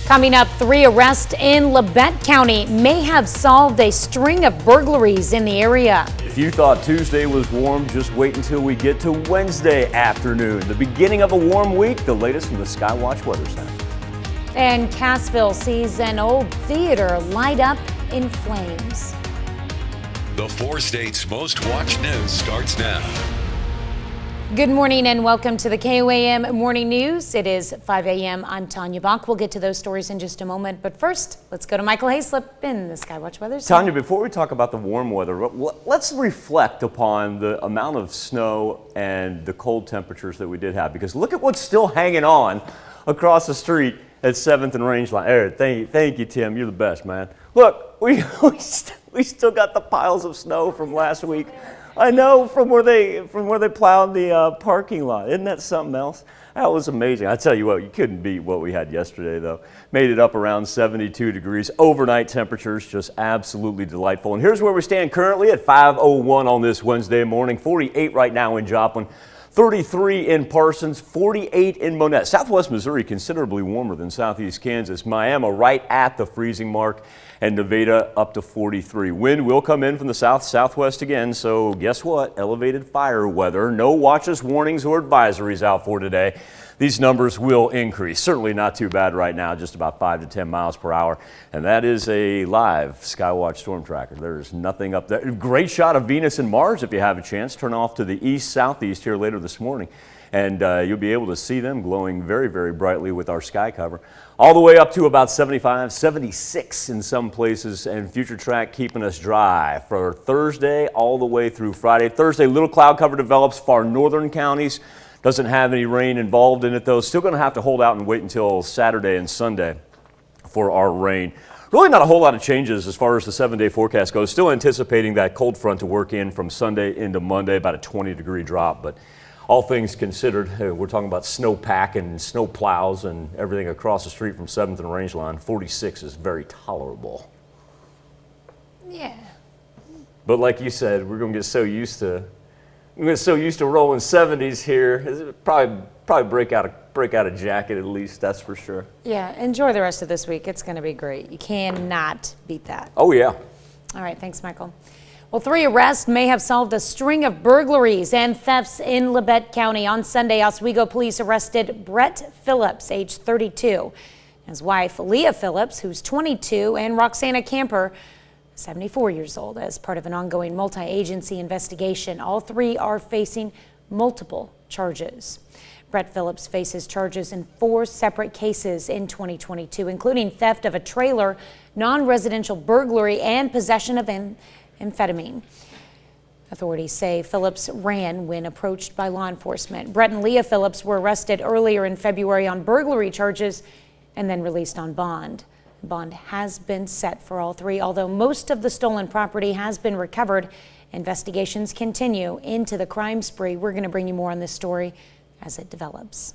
Coming up, 3 arrests in Labette County may have solved a string of burglaries in the area. If you thought Tuesday was warm, just wait until we get to Wednesday afternoon. The beginning of a warm week, the latest from the Skywatch Weather Center. And Cassville sees an old theater light up in flames. The 4 states' most watched news starts now. Good morning and welcome to the KOAM Morning News. It is 5 a.m. I'm Tanya Bach. We'll get to those stories in just a moment. But first, let's go to Michael Hayslip in the Skywatch Weather Center. Tanya, before we talk about the warm weather, let's reflect upon the amount of snow and the cold temperatures that we did have. Because look at what's still hanging on across the street at 7th and Rangeline. There, thank you, Tim. You're the best, man. Look, we still got the piles of snow from last week. I know, from where they plowed the parking lot. Isn't that something else? That was amazing. I tell you what, you couldn't beat what we had yesterday, though. Made it up around 72 degrees. Overnight temperatures just absolutely delightful. And here's where we stand currently at 5:01 on this Wednesday morning. 48 right now in Joplin. 33 in Parsons, 48 in Monette. Southwest Missouri considerably warmer than southeast Kansas. Miami right at the freezing mark, and Nevada up to 43. Wind will come in from the southwest again, so guess what? Elevated fire weather. No watches, warnings, or advisories out for today. These numbers will increase. Certainly not too bad right now, just about 5 to 10 miles per hour. And that is a live Skywatch storm tracker. There's nothing up there. Great shot of Venus and Mars if you have a chance. Turn off to the east-southeast here later this morning. And you'll be able to see them glowing very, very brightly with our sky cover. All the way up to about 75, 76 in some places, and future track keeping us dry for Thursday all the way through Friday. Thursday, little cloud cover develops far northern counties. Doesn't have any rain involved in it, though. Still going to have to hold out and wait until Saturday and Sunday for our rain. Really not a whole lot of changes as far as the 7-day forecast goes. Still anticipating that cold front to work in from Sunday into Monday, about a 20-degree drop. But all things considered, we're talking about snowpack and snow plows and everything across the street from 7th and Rangeline. 46 is very tolerable. Yeah. But like you said, we're going to get so used to rolling 70s here. Probably break out a jacket at least, that's for sure. Yeah, enjoy the rest of this week. It's going to be great. You cannot beat that. Oh, yeah. All right, thanks, Michael. Well, 3 arrests may have solved a string of burglaries and thefts in Labette County. On Sunday, Oswego police arrested Brett Phillips, age 32, his wife, Leah Phillips, who's 22, and Roxana Camper, 74 years old, as part of an ongoing multi-agency investigation. All 3 are facing multiple charges. Brett Phillips faces charges in 4 separate cases in 2022, including theft of a trailer, non-residential burglary, and possession of amphetamine. Authorities say Phillips ran when approached by law enforcement. Brett and Leah Phillips were arrested earlier in February on burglary charges and then released on bond. Bond has been set for all 3, although most of the stolen property has been recovered. Investigations continue into the crime spree. We're going to bring you more on this story as it develops.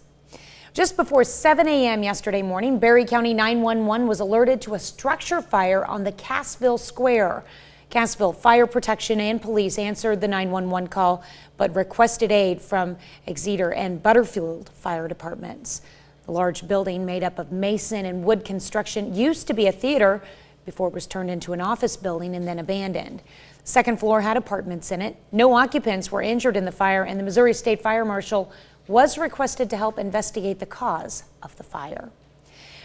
Just before 7 a.m. yesterday morning, Berry County 911 was alerted to a structure fire on the Cassville Square. Cassville Fire Protection and police answered the 911 call, but requested aid from Exeter and Butterfield fire departments. The large building, made up of mason and wood construction, used to be a theater before it was turned into an office building and then abandoned. The second floor had apartments in it. No occupants were injured in the fire, and the Missouri State Fire Marshal was requested to help investigate the cause of the fire.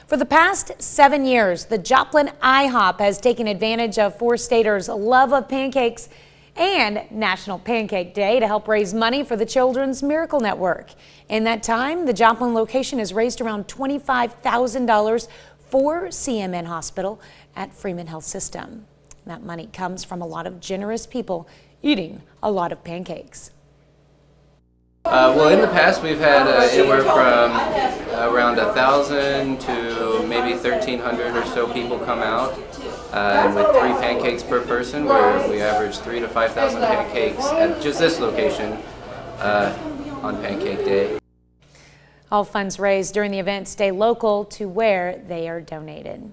For the past 7 years, the Joplin IHOP has taken advantage of 4-staters' love of pancakes and National Pancake Day to help raise money for the Children's Miracle Network. In that time, the Joplin location has raised around $25,000 for CMN Hospital at Freeman Health System. That money comes from a lot of generous people eating a lot of pancakes. Well, in the past we've had anywhere from around 1,000 to maybe 1,300 or so people come out, and with 3 pancakes per person, where we average 3,000 to 5,000 pancakes at just this location on Pancake Day. All funds raised during the event stay local to where they are donated.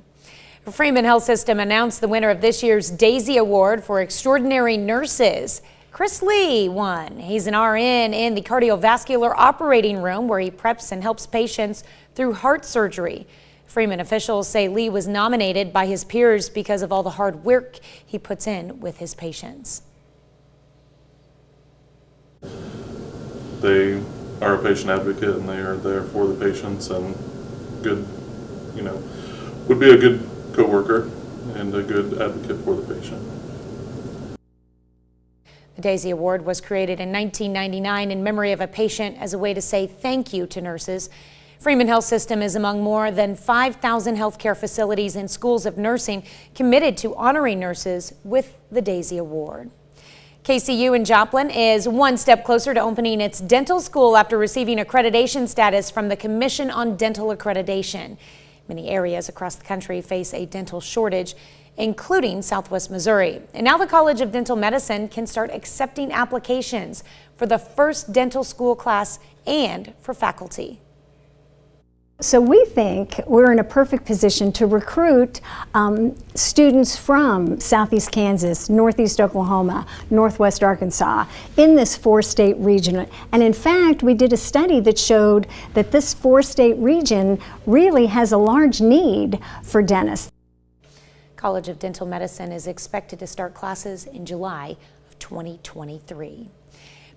Freeman Health System announced the winner of this year's Daisy Award for Extraordinary Nurses. Chris Lee won. He's an RN in the cardiovascular operating room where he preps and helps patients through heart surgery. Freeman officials say Lee was nominated by his peers because of all the hard work he puts in with his patients. They are a patient advocate and they are there for the patients and good, would be a good coworker and a good advocate for the patient. The Daisy Award was created in 1999 in memory of a patient as a way to say thank you to nurses. Freeman Health System is among more than 5,000 healthcare facilities and schools of nursing committed to honoring nurses with the Daisy Award. KCU in Joplin is one step closer to opening its dental school after receiving accreditation status from the Commission on Dental Accreditation. Many areas across the country face a dental shortage, including Southwest Missouri. And now the College of Dental Medicine can start accepting applications for the first dental school class and for faculty. So we think we're in a perfect position to recruit students from Southeast Kansas, Northeast Oklahoma, Northwest Arkansas in this 4-state region. And in fact, we did a study that showed that this 4-state region really has a large need for dentists. College of Dental Medicine is expected to start classes in July of 2023.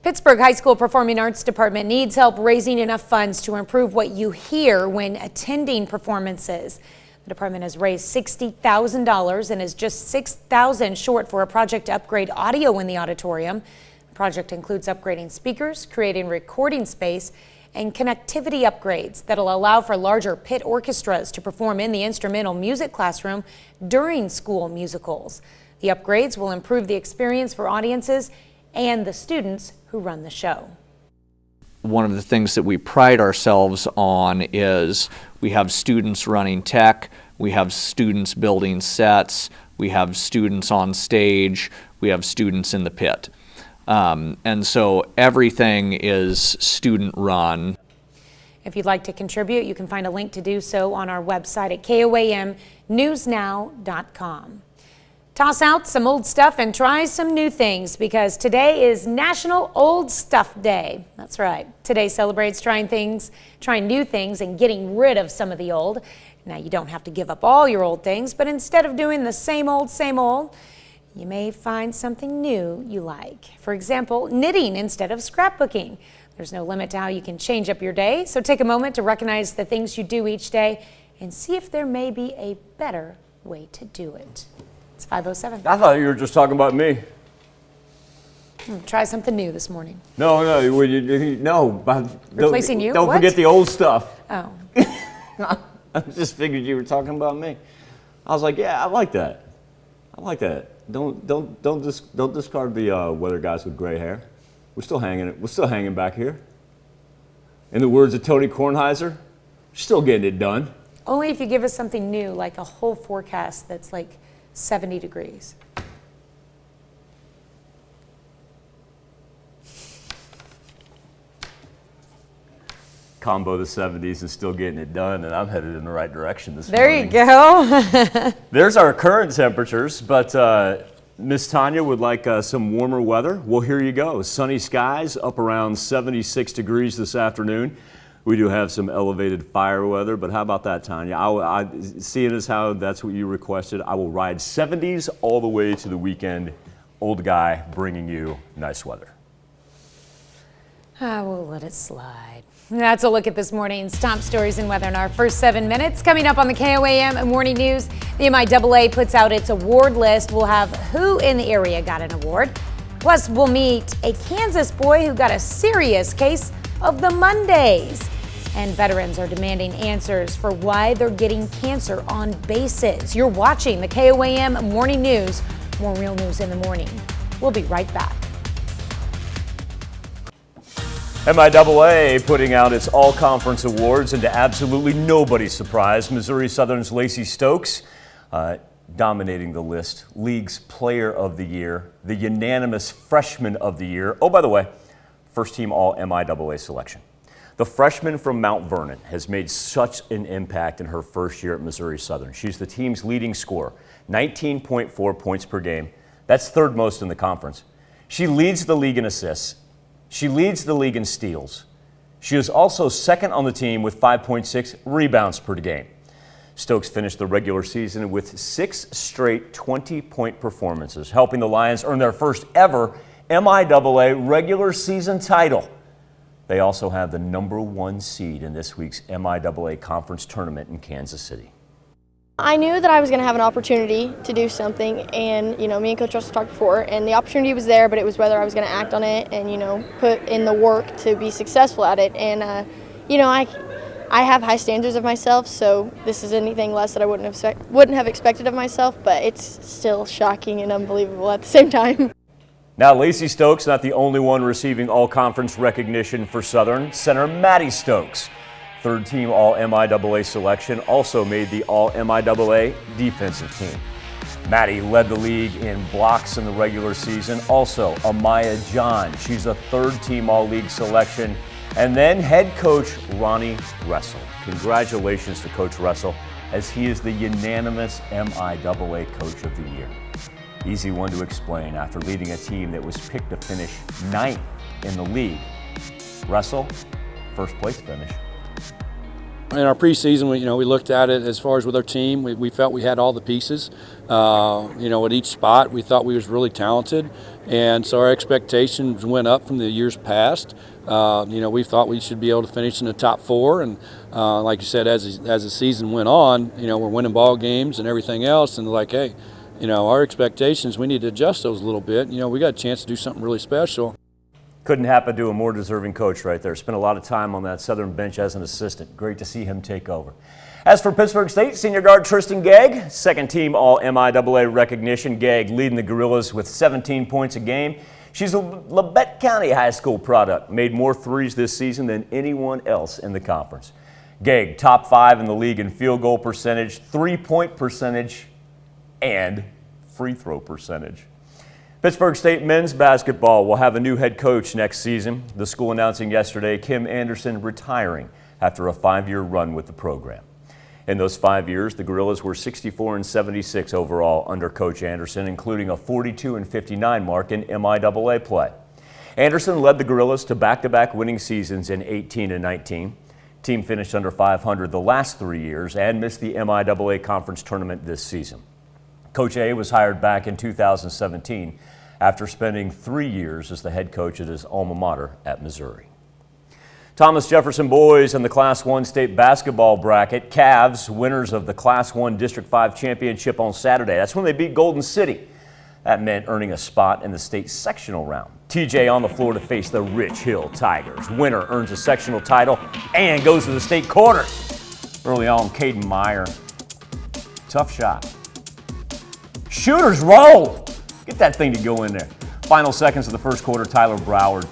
Pittsburgh High School Performing Arts Department needs help raising enough funds to improve what you hear when attending performances. The department has raised $60,000 and is just $6,000 short for a project to upgrade audio in the auditorium. The project includes upgrading speakers, creating recording space, and connectivity upgrades that'll allow for larger pit orchestras to perform in the instrumental music classroom during school musicals. The upgrades will improve the experience for audiences and the students who run the show. One of the things that we pride ourselves on is we have students running tech, we have students building sets, we have students on stage, we have students in the pit. And so everything is student run. If you'd like to contribute, you can find a link to do so on our website at koamnewsnow.com. Toss out some old stuff and try some new things because today is National Old Stuff Day. That's right. Today celebrates trying new things and getting rid of some of the old. Now, you don't have to give up all your old things, but instead of doing the same old, you may find something new you like. For example, knitting instead of scrapbooking. There's no limit to how you can change up your day, so take a moment to recognize the things you do each day and see if there may be a better way to do it. It's 5:07. I thought you were just talking about me. Try something new this morning. No. Replacing you? Don't What? forget the old stuff. Oh. I just figured you were talking about me. I was like, yeah, I like that. Don't discard the weather guys with gray hair. We're still hanging back here. In the words of Tony Kornheiser, still getting it done. Only if you give us something new, like a whole forecast that's like 70 degrees. Combo the 70s and still getting it done, and I'm headed in the right direction this There morning. you go. There's our current temperatures, but Miss Tanya would like some warmer weather. Well, here you go. Sunny skies, up around 76 degrees this afternoon. We do have some elevated fire weather, but how about that, Tanya? Seeing as how that's what you requested, I will ride 70s all the way to the weekend. Old guy bringing you nice weather. I will let it slide. That's a look at this morning's top stories and weather in our first 7 minutes. Coming up on the KOAM Morning News, the MIAA puts out its award list. We'll have who in the area got an award. Plus, we'll meet a Kansas boy who got a serious case of the Mondays. And veterans are demanding answers for why they're getting cancer on bases. You're watching the KOAM Morning News. More real news in the morning. We'll be right back. MIAA putting out its all-conference awards, and to absolutely nobody's surprise, Missouri Southern's Lacey Stokes dominating the list. League's Player of the Year, the unanimous Freshman of the Year. Oh, by the way, first-team All-MIAA selection. The freshman from Mount Vernon has made such an impact in her first year at Missouri Southern. She's the team's leading scorer, 19.4 points per game. That's third most in the conference. She leads the league in assists. She leads the league in steals. She is also second on the team with 5.6 rebounds per game. Stokes finished the regular season with 6 straight 20-point performances, helping the Lions earn their first ever MIAA regular season title. They also have the #1 seed in this week's MIAA conference tournament in Kansas City. I knew that I was going to have an opportunity to do something, and me and Coach Russell talked before, and the opportunity was there, but it was whether I was going to act on it and put in the work to be successful at it. And I have high standards of myself, so this is anything less that I wouldn't have expected of myself, but it's still shocking and unbelievable at the same time. Now, Lacey Stokes not the only one receiving all-conference recognition for Southern. Center Maddie Stokes, third-team All-MIAA selection, also made the All-MIAA defensive team. Maddie led the league in blocks in the regular season. Also, Amaya John, she's a third-team All-League selection. And then head coach Ronnie Russell. Congratulations to Coach Russell, as he is the unanimous MIAA Coach of the Year. Easy one to explain after leading a team that was picked to finish 9th in the league. Russell, first place finish. In our preseason, we looked at it as far as with our team. We felt we had all the pieces. At each spot, we thought we was really talented, and so our expectations went up from the years past. We thought we should be able to finish in the top 4, and like you said, as the season went on, we're winning ball games and everything else, and like, hey, our expectations, we need to adjust those a little bit. We got a chance to do something really special. Couldn't happen to a more deserving coach right there. Spent a lot of time on that Southern bench as an assistant. Great to see him take over. As for Pittsburgh State, senior guard Tristan Gegg, second team All-MIAA recognition. Gegg leading the Gorillas with 17 points a game. She's a Labette County High School product. Made more threes this season than anyone else in the conference. Gegg, top 5 in the league in field goal percentage, 3-point percentage, and free throw percentage. Pittsburgh State men's basketball will have a new head coach next season. The school announcing yesterday Kim Anderson retiring after a 5-year run with the program. In those 5 years, the Gorillas were 64-76 overall under Coach Anderson, including a 42-59 mark in MIAA play. Anderson led the Gorillas to back-to-back winning seasons in 18 and 19. Team finished under 500 the last 3 years and missed the MIAA conference tournament this season. Coach A was hired back in 2017 after spending 3 years as the head coach at his alma mater at Missouri. Thomas Jefferson boys in the Class 1 state basketball bracket. Cavs, winners of the Class 1 District 5 championship on Saturday. That's when they beat Golden City. That meant earning a spot in the state sectional round. TJ on the floor to face the Rich Hill Tigers. Winner earns a sectional title and goes to the state quarters. Early on, Caden Meyer. Tough shot. Shooters roll. Get that thing to go in there. Final seconds of the first quarter, Tyler Broward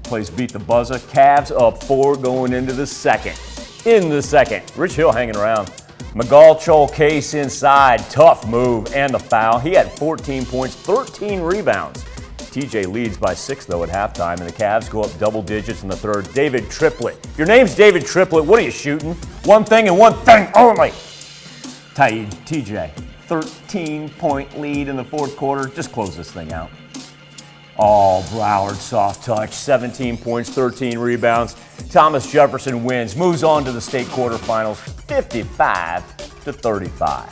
plays beat the buzzer. Cavs up 4 going into the second. In the second, Rich Hill hanging around. McGall Chol Case inside. Tough move and the foul. He had 14 points, 13 rebounds. TJ leads by 6 though at halftime, and the Cavs go up double digits in the third. David Triplett. Your name's David Triplett. What are you shooting? One thing and one thing only. TJ. 13-point lead in the fourth quarter. Just close this thing out. Oh, Broward, soft touch, 17 points, 13 rebounds. Thomas Jefferson wins, moves on to the state quarterfinals, 55-35.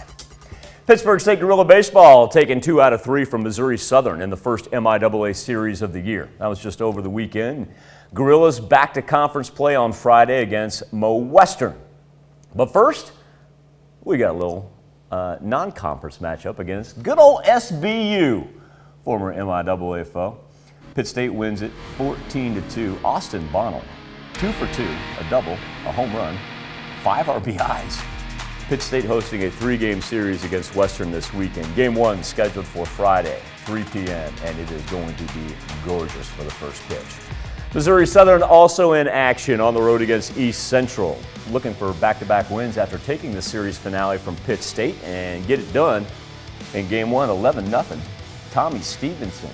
Pittsburgh State Gorilla Baseball taking 2 out of 3 from Missouri Southern in the first MIAA series of the year. That was just over the weekend. Gorillas back to conference play on Friday against Mo Western. But first, we got a little non-conference matchup against good old SBU, former MIAA foe. Pitt State wins it 14-2. Austin Bonnell, 2 for 2, a double, a home run, 5 RBIs. Pitt State hosting a 3-game series against Western this weekend. Game 1 scheduled for Friday, 3 p.m., and it is going to be gorgeous for the first pitch. Missouri Southern also in action on the road against East Central, looking for back-to-back wins after taking the series finale from Pitt State and get it done in Game 1, 11-0. Tommy Stevenson,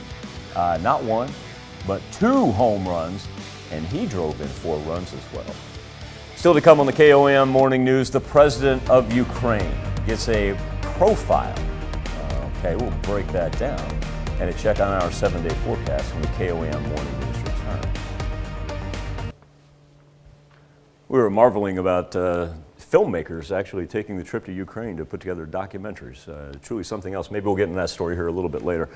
not 1, but 2 home runs, and he drove in 4 runs as well. Still to come on the KOM Morning News, the president of Ukraine gets a profile. Okay, we'll break that down and a check on our 7-day forecast when the KOM Morning News returns. We were marveling about filmmakers actually taking the trip to Ukraine to put together documentaries. Truly something else. Maybe we'll get into that story here a little bit later.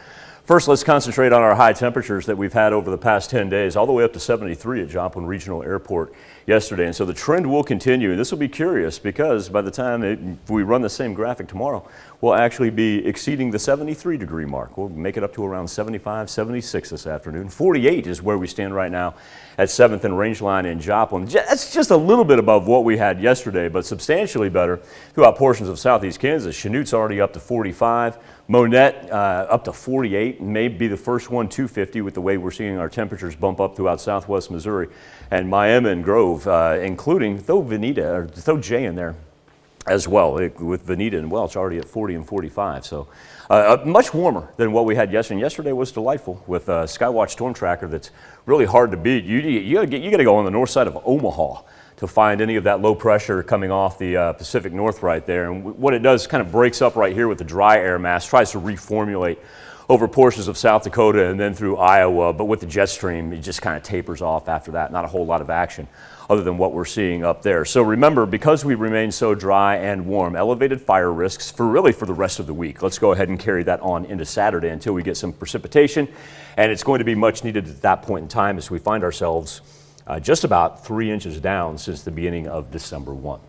First, let's concentrate on our high temperatures that we've had over the past 10 days, all the way up to 73 at Joplin Regional Airport yesterday. And so the trend will continue. And this will be curious because by the time we run the same graphic tomorrow, we'll actually be exceeding the 73 degree mark. We'll make it up to around 75, 76 this afternoon. 48 is where we stand right now at 7th and Rangeline in Joplin. That's just a little bit above what we had yesterday, but substantially better throughout portions of southeast Kansas. Chanute's already up to 45. Monette up to 48, may be the first one to 50 with the way we're seeing our temperatures bump up throughout southwest Missouri. And Miami and Grove, including, throw Jay in there as well, with Veneta and Welch already at 40 and 45. So much warmer than what we had yesterday. And yesterday was delightful with Skywatch Storm Tracker that's really hard to beat. You got to go on the north side of Omaha to find any of that low pressure coming off the Pacific North right there. And what it does kind of breaks up right here with the dry air mass, tries to reformulate over portions of South Dakota and then through Iowa. But with the jet stream, it just kind of tapers off after that. Not a whole lot of action other than what we're seeing up there. So remember, because we remain so dry and warm, elevated fire risks for the rest of the week. Let's go ahead and carry that on into Saturday until we get some precipitation. And it's going to be much needed at that point in time as we find ourselves just about 3 inches down since the beginning of December 1.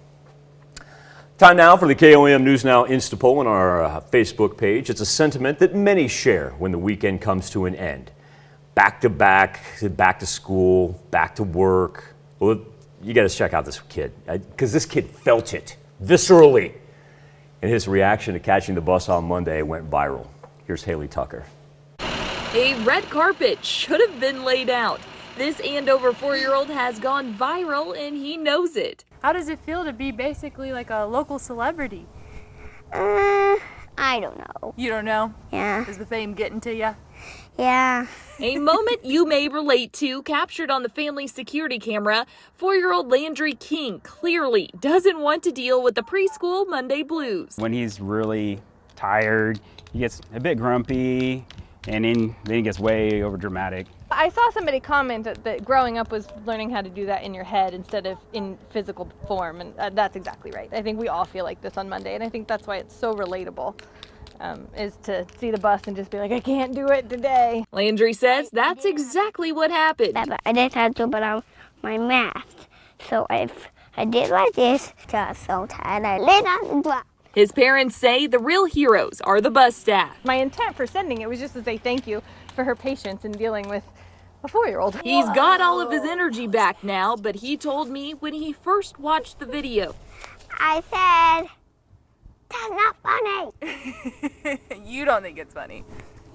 Time now for the KOM News Now Insta Poll on our Facebook page. It's a sentiment that many share when the weekend comes to an end. Back to back to school, back to work. Well, you got to check out this kid because this kid felt it viscerally. And his reaction to catching the bus on Monday went viral. Here's Haley Tucker. A red carpet should have been laid out. This Andover 4-year-old has gone viral and he knows it. How does it feel to be basically like a local celebrity? I don't know. You don't know? Yeah. Is the fame getting to you? Yeah. A moment you may relate to, captured on the family security camera. 4-year-old Landry King clearly doesn't want to deal with the preschool Monday blues. When he's really tired, he gets a bit grumpy, and then he gets way over dramatic. I saw somebody comment that growing up was learning how to do that in your head instead of in physical form, and that's exactly right. I think we all feel like this on Monday, and I think that's why it's so relatable, is to see the bus and just be like, I can't do it today. Landry says that's exactly what happened. I just had to put on my mask, so if I did like this, just so tired, I laid on the block. His parents say the real heroes are the bus staff. My intent for sending it was just to say thank you for her patience in dealing with a 4-year-old. He's got all of his energy back now, but he told me when he first watched the video. I said, that's not funny. You don't think it's funny.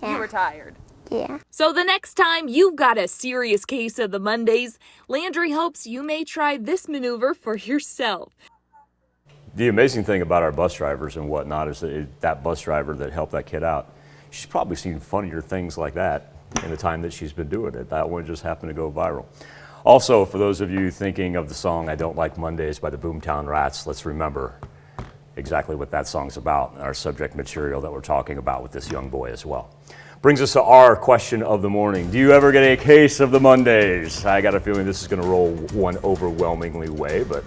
Yeah. You were tired. Yeah. So the next time you've got a serious case of the Mondays, Landry hopes you may try this maneuver for yourself. The amazing thing about our bus drivers and whatnot is that bus driver that helped that kid out, she's probably seen funnier things like that in the time that she's been doing it. That one just happened to go viral. Also, for those of you thinking of the song I Don't Like Mondays by the Boomtown Rats, let's remember exactly what that song's about, our subject material that we're talking about with this young boy as well. Brings us to our question of the morning. Do you ever get a case of the Mondays? I got a feeling this is going to roll one overwhelmingly way, but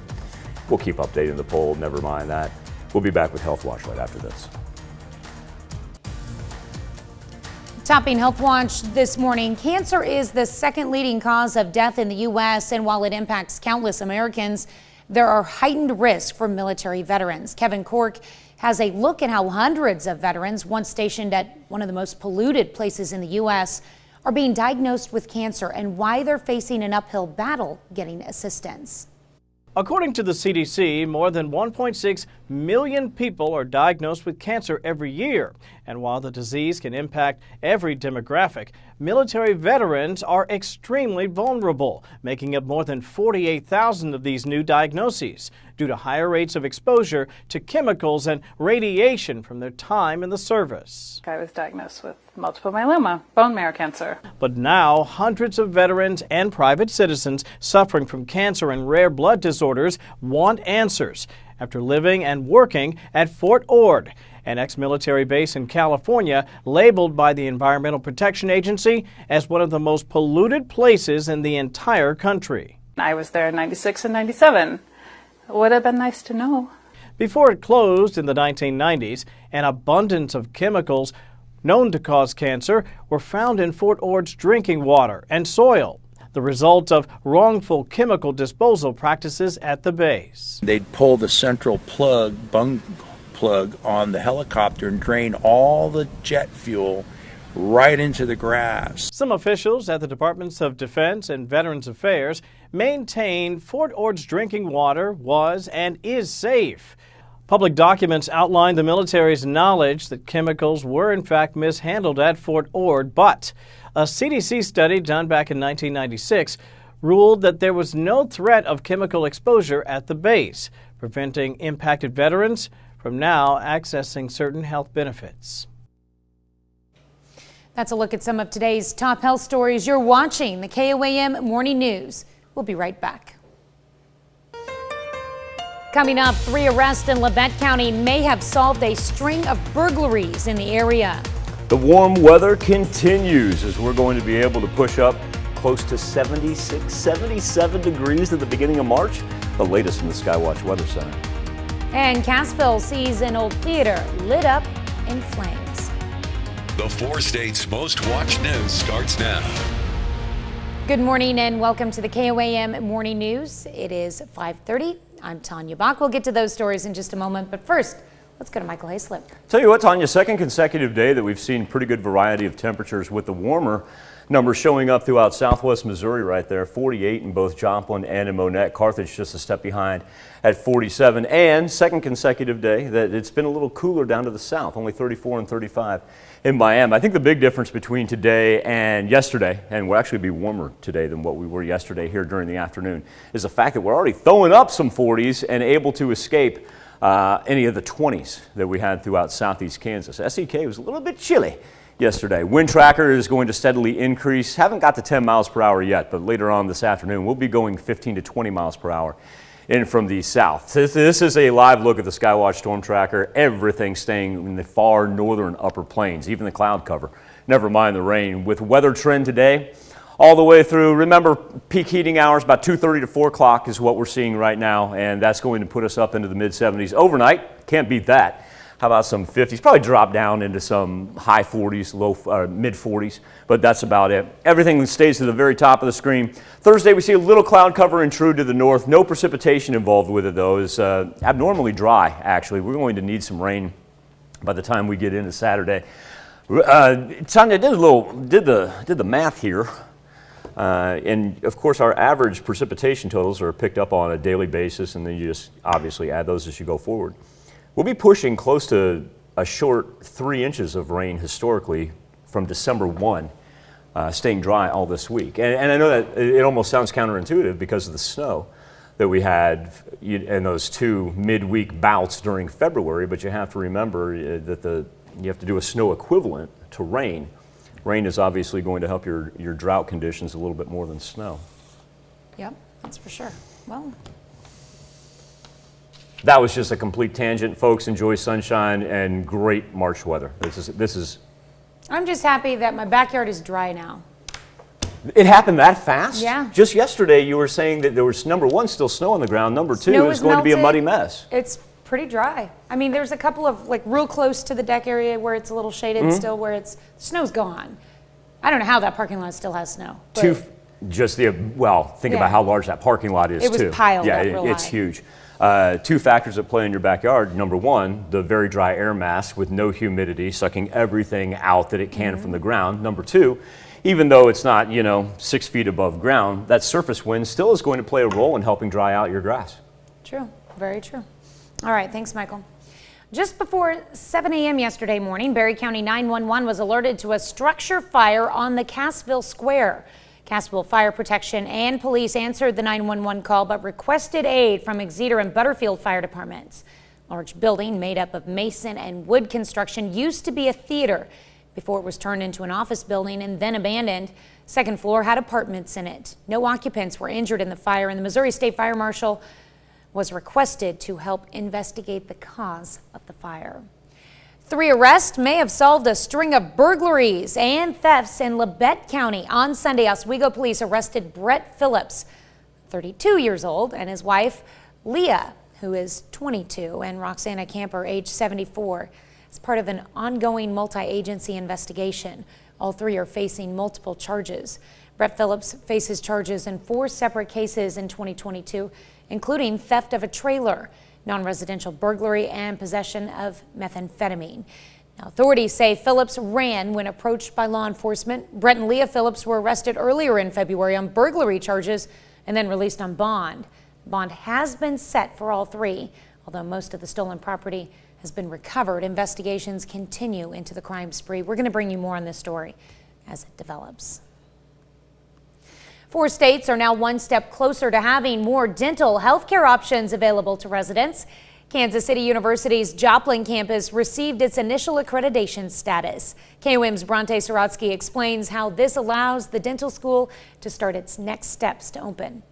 we'll keep updating the poll, never mind that. We'll be back with Health Watch right after this. Topping Health Watch this morning, cancer is the second leading cause of death in the U.S., and while it impacts countless Americans, there are heightened risks for military veterans. Kevin Cork has a look at how hundreds of veterans once stationed at one of the most polluted places in the U.S. are being diagnosed with cancer and why they're facing an uphill battle getting assistance. According to the CDC, more than 1.6 million people are diagnosed with cancer every year. And while the disease can impact every demographic, military veterans are extremely vulnerable, making up more than 48,000 of these new diagnoses due to higher rates of exposure to chemicals and radiation from their time in the service. I was diagnosed with multiple myeloma, bone marrow cancer. But now, hundreds of veterans and private citizens suffering from cancer and rare blood disorders want answers after living and working at Fort Ord, an ex-military base in California labeled by the Environmental Protection Agency as one of the most polluted places in the entire country. I was there in 96 and 97. Would have been nice to know. Before it closed in the 1990s, an abundance of chemicals known to cause cancer were found in Fort Ord's drinking water and soil, the result of wrongful chemical disposal practices at the base. They'd pull the central bung plug on the helicopter and drain all the jet fuel right into the grass. Some officials at the Departments of Defense and Veterans Affairs maintain Fort Ord's drinking water was and is safe. Public documents outline the military's knowledge that chemicals were in fact mishandled at Fort Ord, but a CDC study done back in 1996 ruled that there was no threat of chemical exposure at the base, preventing impacted veterans from now accessing certain health benefits. That's a look at some of today's top health stories. You're watching the KOAM Morning News. We'll be right back. Coming up, 3 arrests in Labette County may have solved a string of burglaries in the area. The warm weather continues as we're going to be able to push up close to 76, 77 degrees at the beginning of March. The latest from the Skywatch Weather Center. And Cassville sees an old theater lit up in flames. The 4 states' most watched news starts now. Good morning and welcome to the KOAM Morning News. It is 5:30. I'm Tanya Bach. We'll get to those stories in just a moment, but first, let's go to Michael Hayslip. Tell you what, Tanya, second consecutive day that we've seen pretty good variety of temperatures with the warmer numbers showing up throughout southwest Missouri right there. 48 in both Joplin and in Monette. Carthage just a step behind at 47. And second consecutive day that it's been a little cooler down to the south, only 34 and 35 in Miami. I think the big difference between today and yesterday, and we'll actually be warmer today than what we were yesterday here during the afternoon, is the fact that we're already throwing up some 40s and able to escape any of the 20s that we had throughout southeast Kansas. SEK was a little bit chilly yesterday. Wind tracker is going to steadily increase. Haven't got to 10 miles per hour yet, but later on this afternoon we'll be going 15 to 20 miles per hour in from the south. This is a live look at the Skywatch Storm Tracker. Everything staying in the far northern upper plains, even the cloud cover. Never mind the rain. With weather trend today, all the way through, remember peak heating hours about 2:30 to 4 o'clock is what we're seeing right now, and that's going to put us up into the mid 70s overnight. Can't beat that. How about some 50s? Probably drop down into some high 40s, mid 40s, but that's about it. Everything stays to the very top of the screen. Thursday, we see a little cloud cover intrude to the north. No precipitation involved with it, though. It's abnormally dry, actually. We're going to need some rain by the time we get into Saturday. Tanya did the math here. And of course, our average precipitation totals are picked up on a daily basis, and then you just obviously add those as you go forward. We'll be pushing close to a short 3 inches of rain historically from December 1, staying dry all this week. And I know that it almost sounds counterintuitive because of the snow that we had in those 2 midweek bouts during February, but you have to remember that you have to do a snow equivalent to rain. Rain is obviously going to help your drought conditions a little bit more than snow. Yep, that's for sure. Well, that was just a complete tangent. Folks, enjoy sunshine and great March weather. This is. I'm just happy that my backyard is dry now. It happened that fast? Yeah. Just yesterday you were saying that there was, number one, still snow on the ground. Number two, Snow it was is going to be a melted. muddy mess. It's pretty dry. I mean, there's a couple of like real close to the deck area where it's a little shaded still, where snow's gone. I don't know how that parking lot still has snow. Think about how large that parking lot is, it was too. piled up real it's high. huge. 2 factors at play in your backyard. Number one, the very dry air mass with no humidity, sucking everything out that it can from the ground. Number two, even though it's not, 6 feet above ground, that surface wind still is going to play a role in helping dry out your grass. True, very true. All right, thanks, Michael. Just before 7 a.m. yesterday morning, Berry County 911 was alerted to a structure fire on the Cassville Square. Cassville Fire Protection and police answered the 911 call but requested aid from Exeter and Butterfield Fire Departments. Large building made up of mason and wood construction used to be a theater before it was turned into an office building and then abandoned. Second floor had apartments in it. No occupants were injured in the fire, and the Missouri State Fire Marshal was requested to help investigate the cause of the fire. 3 arrests may have solved a string of burglaries and thefts in Labette County. On Sunday, Oswego police arrested Brett Phillips, 32 years old, and his wife, Leah, who is 22, and Roxana Camper, age 74, as part of an ongoing multi-agency investigation. All three are facing multiple charges. Brett Phillips faces charges in 4 separate cases in 2022, including theft of a trailer, non-residential burglary, and possession of methamphetamine. Now, authorities say Phillips ran when approached by law enforcement. Brett and Leah Phillips were arrested earlier in February on burglary charges and then released on bond. Bond has been set for all three, although most of the stolen property has been recovered. Investigations continue into the crime spree. We're going to bring you more on this story as it develops. 4 states are now one step closer to having more dental health care options available to residents. Kansas City University's Joplin campus received its initial accreditation status. KOM's Bronte Sorotsky explains how this allows the dental school to start its next steps to open.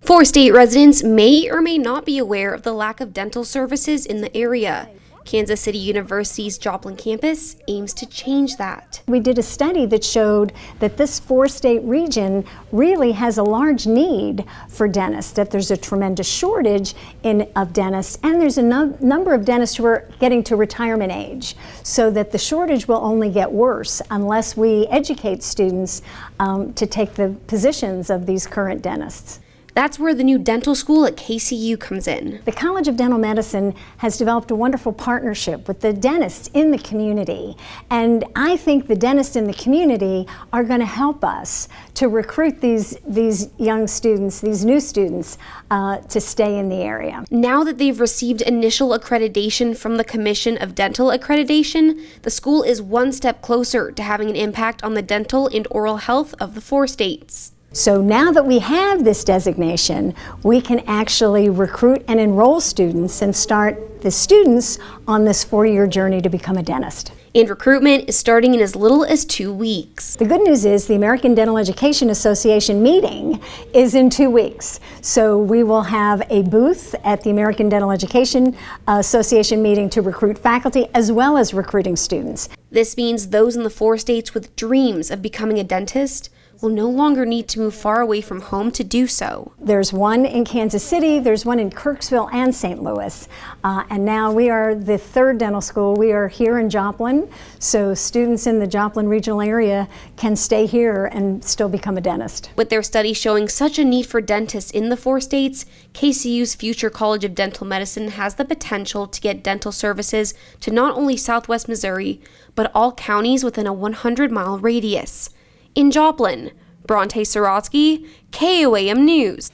4 state residents may or may not be aware of the lack of dental services in the area. Kansas City University's Joplin campus aims to change that. We did a study that showed that this 4-state region really has a large need for dentists, that there's a tremendous shortage of dentists, and there's a number of dentists who are getting to retirement age, so that the shortage will only get worse unless we educate students to take the positions of these current dentists. That's where the new dental school at KCU comes in. The College of Dental Medicine has developed a wonderful partnership with the dentists in the community, and I think the dentists in the community are going to help us to recruit these young students, these new students, to stay in the area. Now that they've received initial accreditation from the Commission of Dental Accreditation, the school is one step closer to having an impact on the dental and oral health of the 4 states. So now that we have this designation, we can actually recruit and enroll students and start the students on this 4-year journey to become a dentist. And recruitment is starting in as little as 2 weeks. The good news is the American Dental Education Association meeting is in 2 weeks. So we will have a booth at the American Dental Education Association meeting to recruit faculty as well as recruiting students. This means those in the 4 states with dreams of becoming a dentist will no longer need to move far away from home to do so. There's one in Kansas City, there's one in Kirksville and St. Louis, and now we are the 3rd dental school. We are here in Joplin, so students in the Joplin regional area can stay here and still become a dentist. With their study showing such a need for dentists in the 4 states, KCU's future College of Dental Medicine has the potential to get dental services to not only Southwest Missouri, but all counties within a 100-mile radius. In Joplin, Bronte Sorotsky, KOAM News.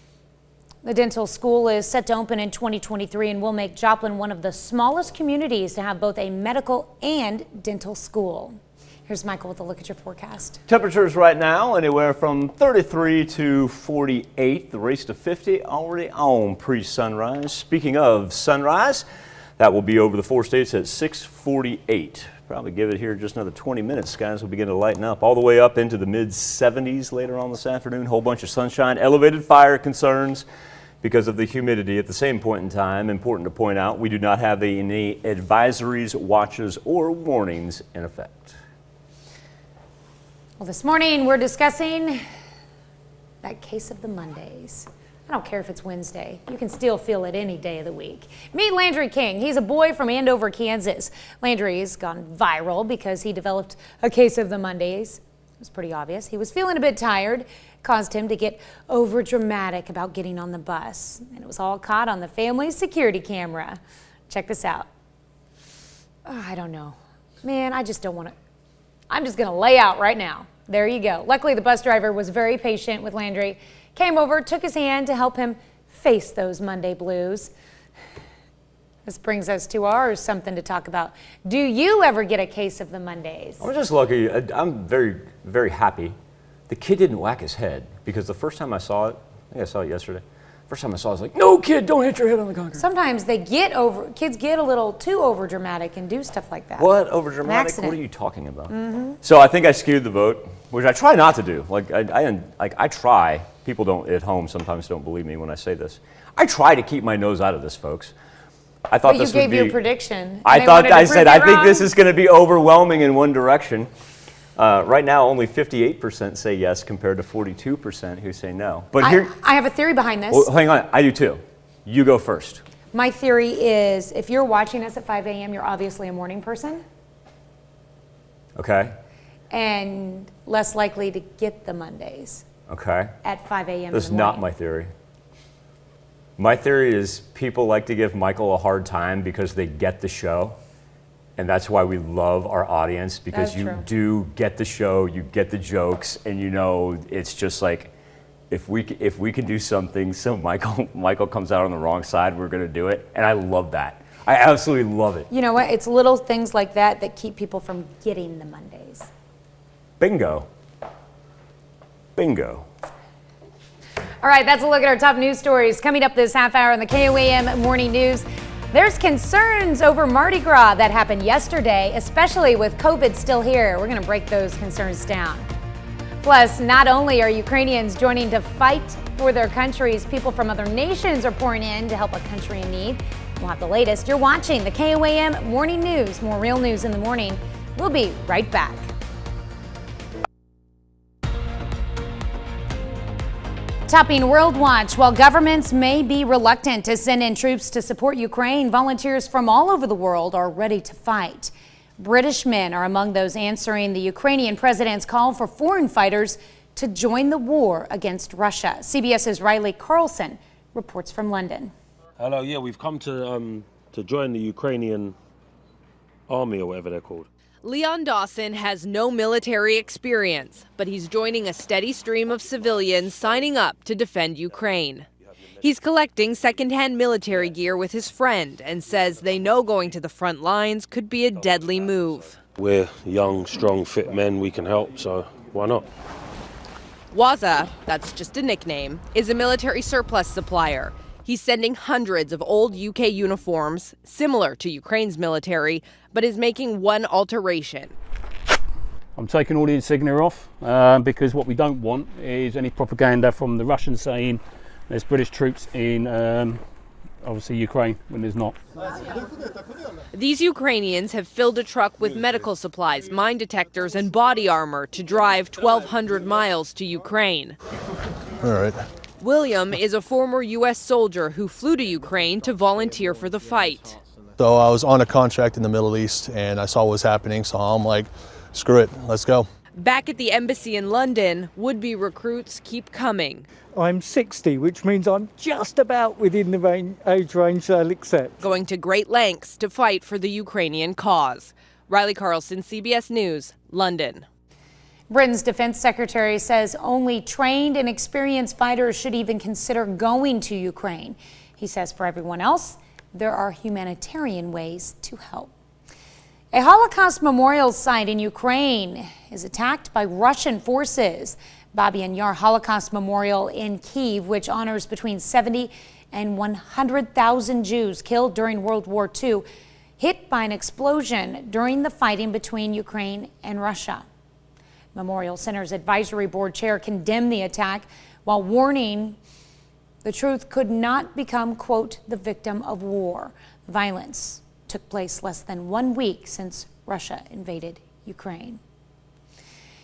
The dental school is set to open in 2023 and will make Joplin one of the smallest communities to have both a medical and dental school. Here's Michael with a look at your forecast. Temperatures right now anywhere from 33 to 48. The race to 50 already on pre-sunrise. Speaking of sunrise, that will be over the 4 states at 6:48. Probably give it here just another 20 minutes. Skies will begin to lighten up all the way up into the mid-70s later on this afternoon. Whole bunch of sunshine, elevated fire concerns because of the humidity. At the same point in time, important to point out, we do not have any advisories, watches, or warnings in effect. Well, this morning we're discussing that case of the Mondays. I don't care if it's Wednesday. You can still feel it any day of the week. Meet Landry King. He's a boy from Andover, Kansas. Landry has gone viral because he developed a case of the Mondays. It was pretty obvious. He was feeling a bit tired, caused him to get over dramatic about getting on the bus. And it was all caught on the family's security camera. Check this out. Oh, I don't know. Man, I just don't want to. I'm just going to lay out right now. There you go. Luckily, the bus driver was very patient with Landry. Came over, took his hand to help him face those Monday blues. This brings us to our something to talk about. Do you ever get a case of the Mondays? I'm just lucky. I'm very, very happy. The kid didn't whack his head because the first time I saw it, I think I saw it yesterday. First time I saw it, I was like, no kid, don't hit your head on the concrete. Sometimes kids get a little too over dramatic and do stuff like that. What over dramatic? What are you talking about? Mm-hmm. So I think I skewed the vote, which I try not to do. I try. People don't at home sometimes don't believe me when I say this. I try to keep my nose out of this, folks. I thought this would be. You gave your prediction. I said I think this is going to be overwhelming in one direction. Right now, only 58% say yes compared to 42% who say no. But I have a theory behind this. Well, hang on, I do too. You go first. My theory is if you're watching us at 5 a.m., you're obviously a morning person Okay. and less likely to get the Mondays Okay. at 5 a.m. That's in the morning. not my theory. My theory is people like to give Michael a hard time because they get the show. And that's why we love our audience, because That's you true. do get the show, you get the jokes, and you know, it's just like, if we can do something so Michael comes out on the wrong side, we're gonna do it. And I love that. I absolutely love it. You know what? It's little things like that that keep people from getting the Mondays. Bingo. Bingo. All right, that's a look at our top news stories. Coming up this half hour in the KOAM Morning News, there's concerns over Mardi Gras that happened yesterday, especially with COVID still here. We're going to break those concerns down. Plus, not only are Ukrainians joining to fight for their countries, people from other nations are pouring in to help a country in need. We'll have the latest. You're watching the KOAM Morning News. More real news in the morning. We'll be right back. Topping World Watch, while governments may be reluctant to send in troops to support Ukraine, volunteers from all over the world are ready to fight. British men are among those answering the Ukrainian president's call for foreign fighters to join the war against Russia. CBS's Riley Carlson reports from London. Hello, yeah, we've come to join the Ukrainian army, or whatever they're called. Leon Dawson has no military experience, but he's joining a steady stream of civilians signing up to defend Ukraine. He's collecting secondhand military gear with his friend and says they know going to the front lines could be a deadly move. We're young, strong, fit men, we can help, so why not? Waza, that's just a nickname, is a military surplus supplier. He's sending hundreds of old UK uniforms, similar to Ukraine's military, but is making one alteration. I'm taking all the insignia off because what we don't want is any propaganda from the Russians saying there's British troops in obviously Ukraine when there's not. These Ukrainians have filled a truck with medical supplies, mine detectors, and body armor to drive 1,200 miles to Ukraine. All right. William is a former U.S. soldier who flew to Ukraine to volunteer for the fight. So I was on a contract in the Middle East and I saw what was happening, so I'm like, screw it, let's go. Back at the embassy in London, would-be recruits keep coming. I'm 60, which means I'm just about within the age range they'll accept. Going to great lengths to fight for the Ukrainian cause. Riley Carlson, CBS News, London. Britain's defense secretary says only trained and experienced fighters should even consider going to Ukraine. He says for everyone else, there are humanitarian ways to help. A Holocaust memorial site in Ukraine is attacked by Russian forces. Babian Yar Holocaust Memorial in Kyiv, which honors between 70 and 100,000 Jews killed during World War II, hit by an explosion during the fighting between Ukraine and Russia. Memorial Center's advisory board chair condemned the attack while warning the truth could not become, quote, the victim of war. Violence took place less than 1 week since Russia invaded Ukraine.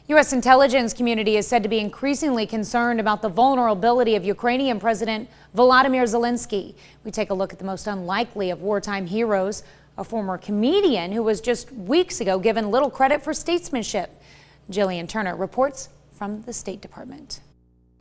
U.S. intelligence community is said to be increasingly concerned about the vulnerability of Ukrainian President Volodymyr Zelensky. We take a look at the most unlikely of wartime heroes, a former comedian who was just weeks ago given little credit for statesmanship. Jillian Turner reports from the State Department.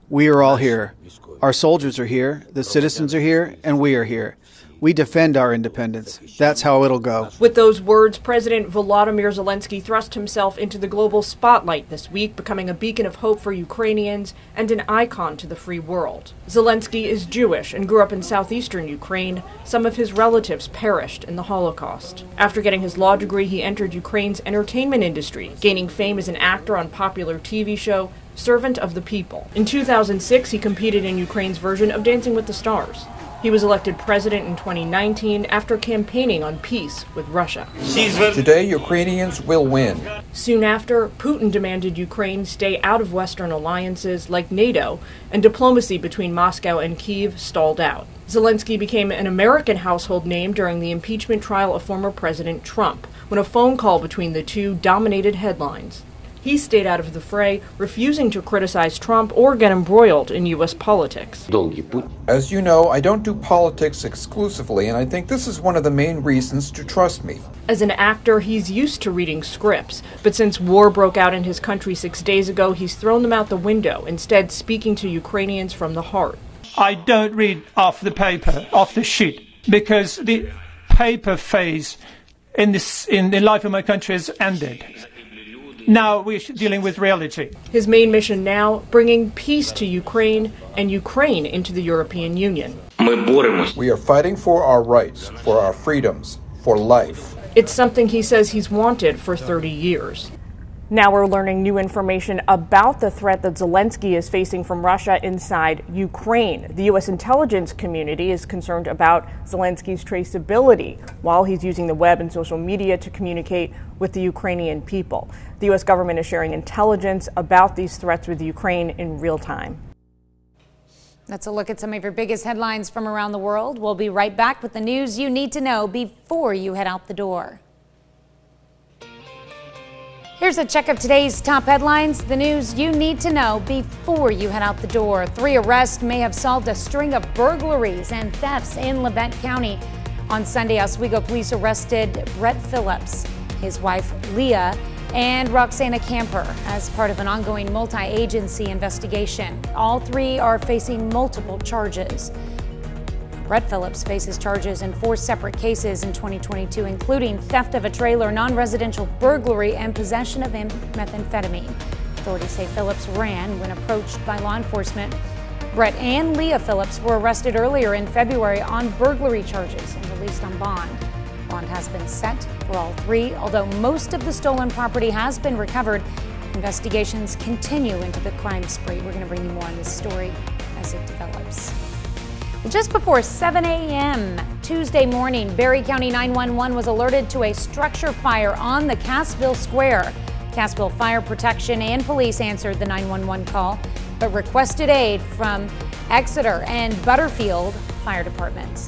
We are all here. Our soldiers are here, the citizens are here, and we are here. We defend our independence. That's how it'll go. With those words, President Volodymyr Zelensky thrust himself into the global spotlight this week, becoming a beacon of hope for Ukrainians and an icon to the free world. Zelensky is Jewish and grew up in southeastern Ukraine. Some of his relatives perished in the Holocaust. After getting his law degree, he entered Ukraine's entertainment industry, gaining fame as an actor on popular TV show Servant of the People. In 2006, he competed in Ukraine's version of Dancing with the Stars. He was elected president in 2019 after campaigning on peace with Russia. Today, Ukrainians will win. Soon after, Putin demanded Ukraine stay out of Western alliances like NATO, and diplomacy between Moscow and Kyiv stalled out. Zelensky became an American household name during the impeachment trial of former President Trump, when a phone call between the two dominated headlines. He stayed out of the fray, refusing to criticize Trump or get embroiled in U.S. politics. As you know, I don't do politics exclusively, and I think this is one of the main reasons to trust me. As an actor, he's used to reading scripts, but since war broke out in his country 6 days ago, he's thrown them out the window, instead speaking to Ukrainians from the heart. I don't read off the paper, off the sheet, because the paper phase in the life of my country has ended. Now we're dealing with reality. His main mission now, bringing peace to Ukraine and Ukraine into the European Union. We are fighting for our rights, for our freedoms, for life. It's something he says he's wanted for 30 years. Now we're learning new information about the threat that Zelensky is facing from Russia inside Ukraine. The U.S. intelligence community is concerned about Zelensky's traceability while he's using the web and social media to communicate with the Ukrainian people. The U.S. government is sharing intelligence about these threats with Ukraine in real time. That's a look at some of your biggest headlines from around the world. We'll be right back with the news you need to know before you head out the door. Here's a check of today's top headlines, the news you need to know before you head out the door. 3 arrests may have solved a string of burglaries and thefts in Labette County. On Sunday, Oswego police arrested Brett Phillips, his wife Leah, and Roxana Camper as part of an ongoing multi-agency investigation. All 3 are facing multiple charges. Brett Phillips faces charges in 4 separate cases in 2022, including theft of a trailer, non-residential burglary, and possession of methamphetamine. Authorities say Phillips ran when approached by law enforcement. Brett and Leah Phillips were arrested earlier in February on burglary charges and released on bond. Bond has been set for all 3, although most of the stolen property has been recovered. Investigations continue into the crime spree. We're going to bring you more on this story as it develops. Just before 7 a.m. Tuesday morning, Berry County 911 was alerted to a structure fire on the Cassville Square. Cassville Fire Protection and police answered the 911 call, but requested aid from Exeter and Butterfield fire departments.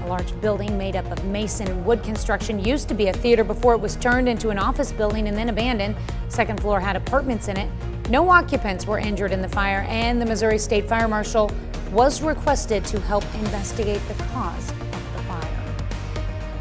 A large building made up of mason and wood construction used to be a theater before it was turned into an office building and then abandoned. Second floor had apartments in it. No occupants were injured in the fire, and the Missouri State Fire Marshal was requested to help investigate the cause of the fire.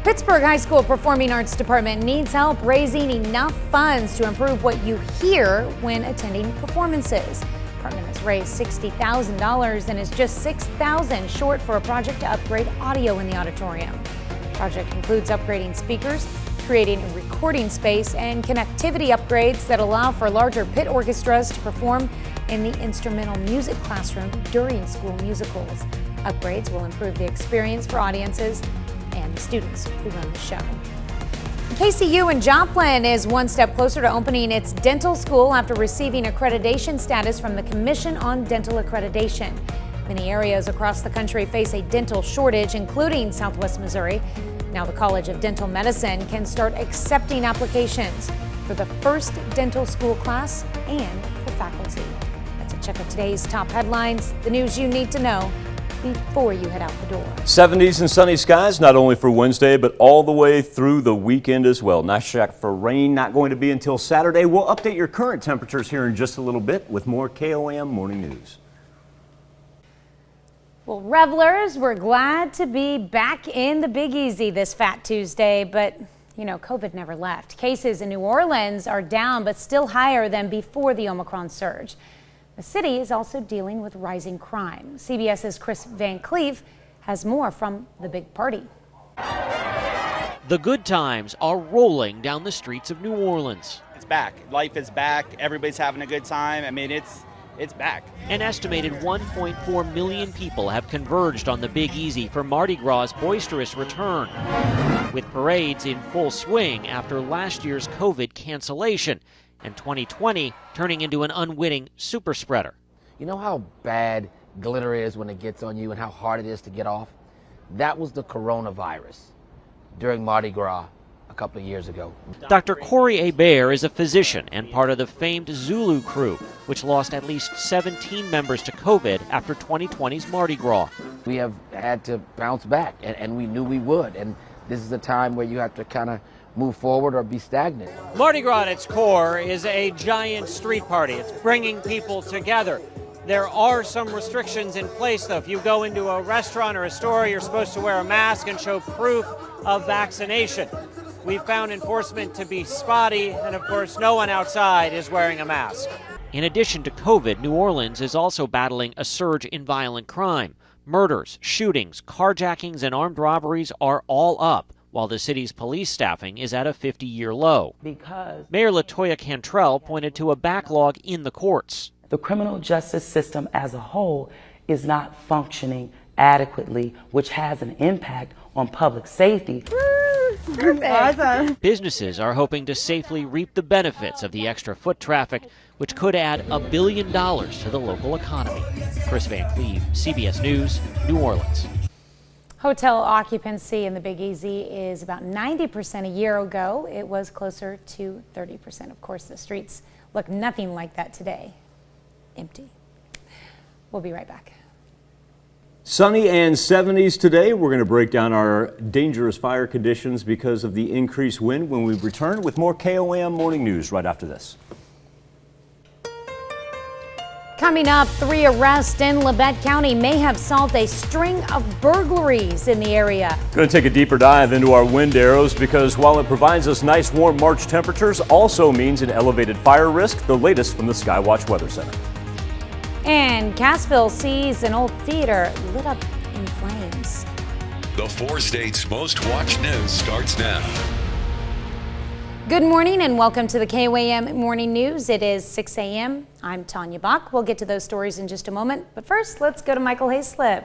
Pittsburgh High School Performing Arts Department needs help raising enough funds to improve what you hear when attending performances. The department has raised $60,000 and is just $6,000 short for a project to upgrade audio in the auditorium. The project includes upgrading speakers, creating a recording space, and connectivity upgrades that allow for larger pit orchestras to perform in the instrumental music classroom during school musicals. Upgrades will improve the experience for audiences and the students who run the show. KCU in Joplin is one step closer to opening its dental school after receiving accreditation status from the Commission on Dental Accreditation. Many areas across the country face a dental shortage, including Southwest Missouri. Now the College of Dental Medicine can start accepting applications for the first dental school class and for faculty. That's a check of today's top headlines, the news you need to know before you head out the door. 70s and sunny skies, not only for Wednesday, but all the way through the weekend as well. Nice check for rain, not going to be until Saturday. We'll update your current temperatures here in just a little bit with more KOM Morning News. Well, revelers, we're glad to be back in the Big Easy this Fat Tuesday, but you know, COVID never left. Cases in New Orleans are down, but still higher than before the Omicron surge. The city is also dealing with rising crime. CBS's Chris Van Cleve has more from the big party. The good times are rolling down the streets of New Orleans. It's back. Life is back. Everybody's having a good time. I mean, it's back. An estimated 1.4 million people have converged on the Big Easy for Mardi Gras' boisterous return, with parades in full swing after last year's COVID cancellation and 2020 turning into an unwitting super spreader. You know how bad glitter is when it gets on you and how hard it is to get off? That was the coronavirus during Mardi Gras a couple of years ago. Dr. Corey Hebert is a physician and part of the famed Zulu crew, which lost at least 17 members to COVID after 2020's Mardi Gras. We have had to bounce back, and we knew we would. And this is a time where you have to kind of move forward or be stagnant. Mardi Gras at its core is a giant street party. It's bringing people together. There are some restrictions in place, though. If you go into a restaurant or a store, you're supposed to wear a mask and show proof of vaccination. We found enforcement to be spotty, and of course, no one outside is wearing a mask. In addition to COVID, New Orleans is also battling a surge in violent crime. Murders, shootings, carjackings, and armed robberies are all up, while the city's police staffing is at a 50-year low. Because Mayor LaToya Cantrell pointed to a backlog in the courts. the criminal justice system as a whole is not functioning adequately, which has an impact on public safety. Awesome. Businesses are hoping to safely reap the benefits of the extra foot traffic, which could add $1 billion to the local economy. Chris Van Cleve, CBS News, New Orleans. Hotel occupancy in the Big Easy is about 90%. A year ago, it was closer to 30%. Of course, the streets look nothing like that today. Empty. We'll be right back. Sunny and 70s today. We're going to break down our dangerous fire conditions because of the increased wind when we return with more KOAM Morning News right after this. Coming up, 3 arrests in Labette County may have solved a string of burglaries in the area. Going to take a deeper dive into our wind arrows because while it provides us nice warm March temperatures, also means an elevated fire risk. The latest from the Skywatch Weather Center. And Cassville sees an old theater lit up in flames. The 4 states' most watched news starts now. Good morning and welcome to the KOAM Morning News. It is 6 a.m. I'm Tanya Bach. We'll get to those stories in just a moment. But first, let's go to Michael Hayslip.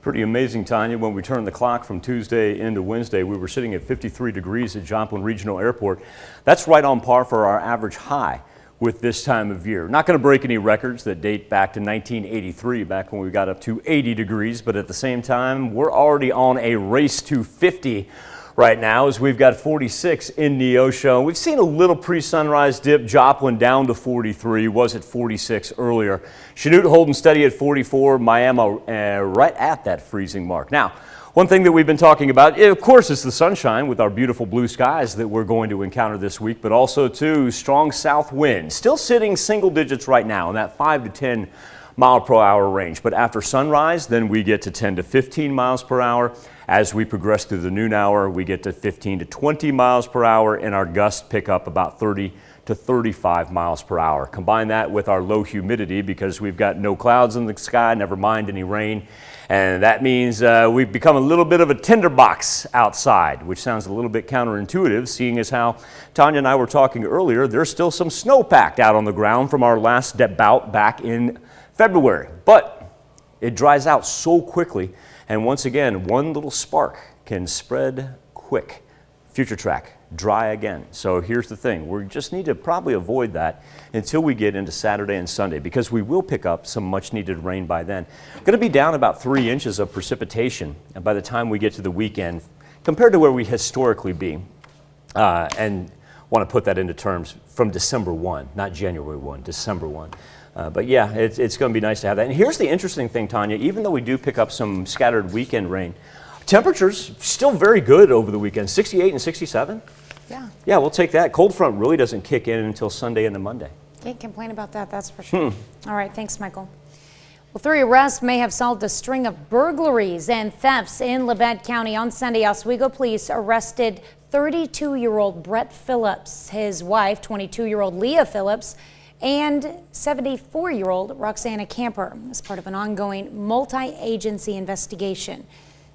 Pretty amazing, Tanya. When we turned the clock from Tuesday into Wednesday, we were sitting at 53 degrees at Joplin Regional Airport. That's right on par for our average high with this time of year. Not going to break any records that date back to 1983, back when we got up to 80 degrees, but at the same time, we're already on a race to 50 right now as we've got 46 in Neosho. We've seen a little pre-sunrise dip. Joplin down to 43, was at 46 earlier. Chanute holding steady at 44, Miami right at that freezing mark. Now, one thing that we've been talking about, of course, is the sunshine with our beautiful blue skies that we're going to encounter this week, but also, too, strong south wind. Still sitting single digits right now in that 5 to 10 mile per hour range. But after sunrise, then we get to 10 to 15 miles per hour. As we progress through the noon hour, we get to 15 to 20 miles per hour, and our gusts pick up about 30 to 35 miles per hour. Combine that with our low humidity because we've got no clouds in the sky, never mind any rain. And that means we've become a little bit of a tinderbox outside, which sounds a little bit counterintuitive, seeing as how Tanya and I were talking earlier, there's still some snow packed out on the ground from our last bout back in February. But it dries out so quickly, and once again, one little spark can spread quick. Future track. Dry again. So here's the thing, we just need to probably avoid that until we get into Saturday and Sunday because we will pick up some much needed rain by then. Going to be down about 3 inches of precipitation by the time we get to the weekend compared to where we historically be. And want to put that into terms from December 1, not January 1, December 1. But yeah, it's going to be nice to have that. And here's the interesting thing, Tanya, even though we do pick up some scattered weekend rain, temperatures still very good over the weekend, 68 and 67. Yeah, we'll take that. Cold front really doesn't kick in until Sunday and Monday. Can't complain about that, that's for sure. All right, thanks, Michael. Well, 3 arrests may have solved a string of burglaries and thefts in Labette County. On Sunday, Oswego police arrested 32-year-old Brett Phillips, his wife, 22-year-old Leah Phillips, and 74-year-old Roxana Camper as part of an ongoing multi-agency investigation.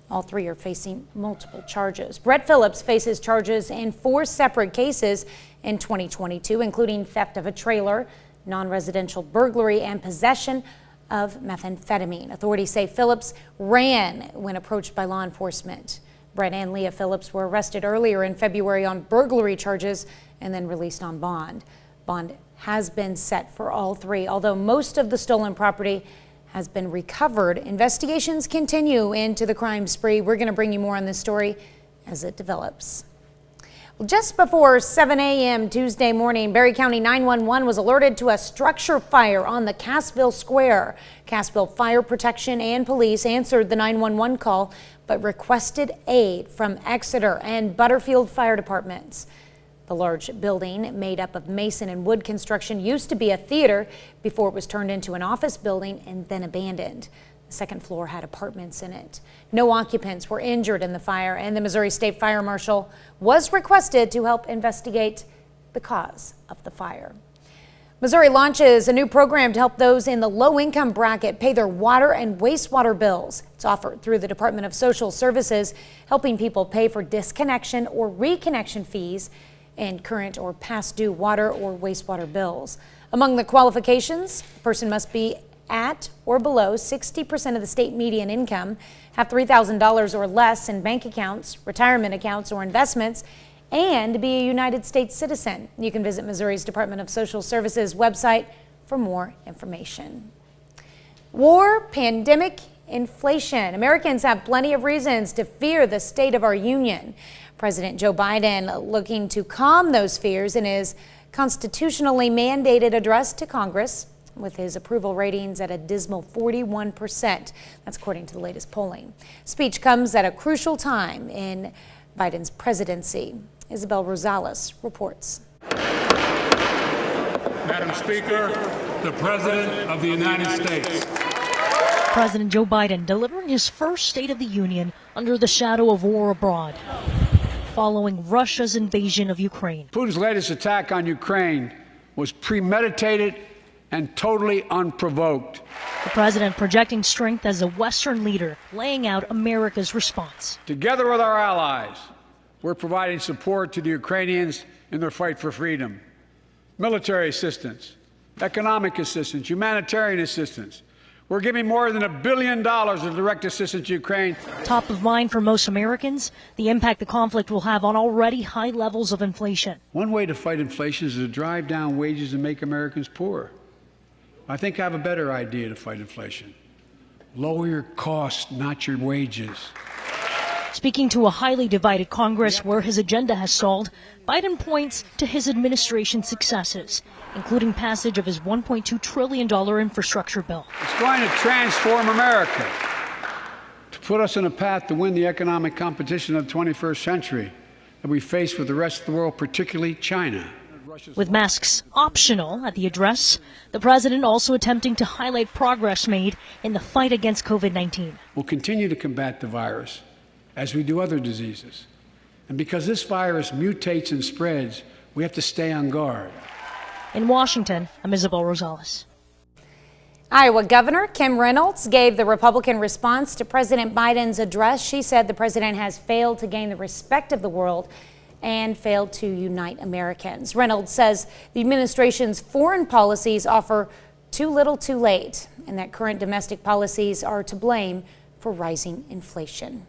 All 3 are facing multiple charges. Brett Phillips faces charges in 4 separate cases in 2022, including theft of a trailer, non-residential burglary, and possession of methamphetamine. Authorities say Phillips ran when approached by law enforcement. Brett and Leah Phillips were arrested earlier in February on burglary charges and then released on bond. Bond has been set for all 3, although most of the stolen property has been recovered. Investigations continue into the crime spree. We're going to bring you more on this story as it develops. Well, just before 7 a.m. Tuesday morning, Berry County 911 was alerted to a structure fire on the Cassville Square. Cassville Fire Protection and police answered the 911 call, but requested aid from Exeter and Butterfield fire departments. The large building, made up of mason and wood construction, used to be a theater before it was turned into an office building and then abandoned. The second floor had apartments in it. No occupants were injured in the fire, and the Missouri State Fire Marshal was requested to help investigate the cause of the fire. Missouri launches a new program to help those in the low-income bracket pay their water and wastewater bills. It's offered through the Department of Social Services, helping people pay for disconnection or reconnection fees and current or past due water or wastewater bills. Among the qualifications, a person must be at or below 60% of the state median income, have $3,000 or less in bank accounts, retirement accounts, or investments, and be a United States citizen. You can visit Missouri's Department of Social Services website for more information. War, pandemic, inflation. Americans have plenty of reasons to fear the state of our union. President Joe Biden looking to calm those fears in his constitutionally mandated address to Congress, with his approval ratings at a dismal 41%. That's according to the latest polling. Speech comes at a crucial time in Biden's presidency. Isabel Rosales reports. Madam Speaker, the President of the United States. President Joe Biden delivering his first State of the Union under the shadow of war abroad, following Russia's invasion of Ukraine. Putin's latest attack on Ukraine was premeditated and totally unprovoked. The president projecting strength as a Western leader, laying out America's response. Together with our allies, we're providing support to the Ukrainians in their fight for freedom. Military assistance, economic assistance, humanitarian assistance. We're giving more than $1 billion of direct assistance to Ukraine. Top of mind for most Americans, the impact the conflict will have on already high levels of inflation. One way to fight inflation is to drive down wages and make Americans poor. I think I have a better idea to fight inflation. Lower your costs, not your wages. Speaking to a highly divided Congress where his agenda has stalled, Biden points to his administration's successes, including passage of his $1.2 trillion infrastructure bill. It's going to transform America, to put us on a path to win the economic competition of the 21st century that we face with the rest of the world, particularly China. With masks optional at the address, the president also attempting to highlight progress made in the fight against COVID-19. We'll continue to combat the virus as we do other diseases. And because this virus mutates and spreads, we have to stay on guard. In Washington, I'm Isabel Rosales. Iowa Governor Kim Reynolds gave the Republican response to President Biden's address. She said the president has failed to gain the respect of the world and failed to unite Americans. Reynolds says the administration's foreign policies offer too little too late, and that current domestic policies are to blame for rising inflation.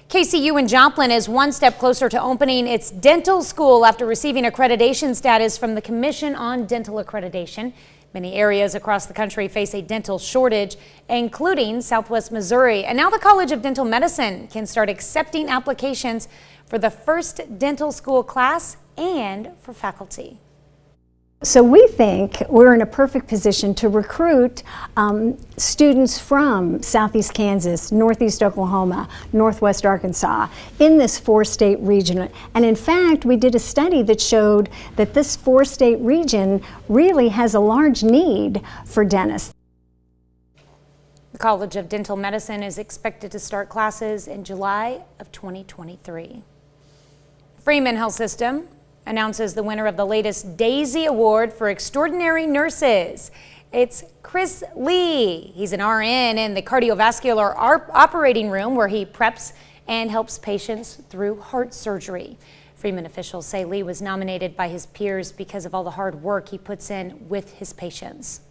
KCU in Joplin is one step closer to opening its dental school after receiving accreditation status from the Commission on Dental Accreditation. Many areas across the country face a dental shortage, including Southwest Missouri. And now the College of Dental Medicine can start accepting applications for the first dental school class and for faculty. So we think we're in a perfect position to recruit students from Southeast Kansas, Northeast Oklahoma, Northwest Arkansas in this 4-state region. And in fact, we did a study that showed that this 4-state region really has a large need for dentists. The College of Dental Medicine is expected to start classes in July of 2023. Freeman Health System announces the winner of the latest Daisy Award for Extraordinary Nurses. It's Chris Lee. He's an RN in the cardiovascular operating room where he preps and helps patients through heart surgery. Freeman officials say Lee was nominated by his peers because of all the hard work he puts in with his patients.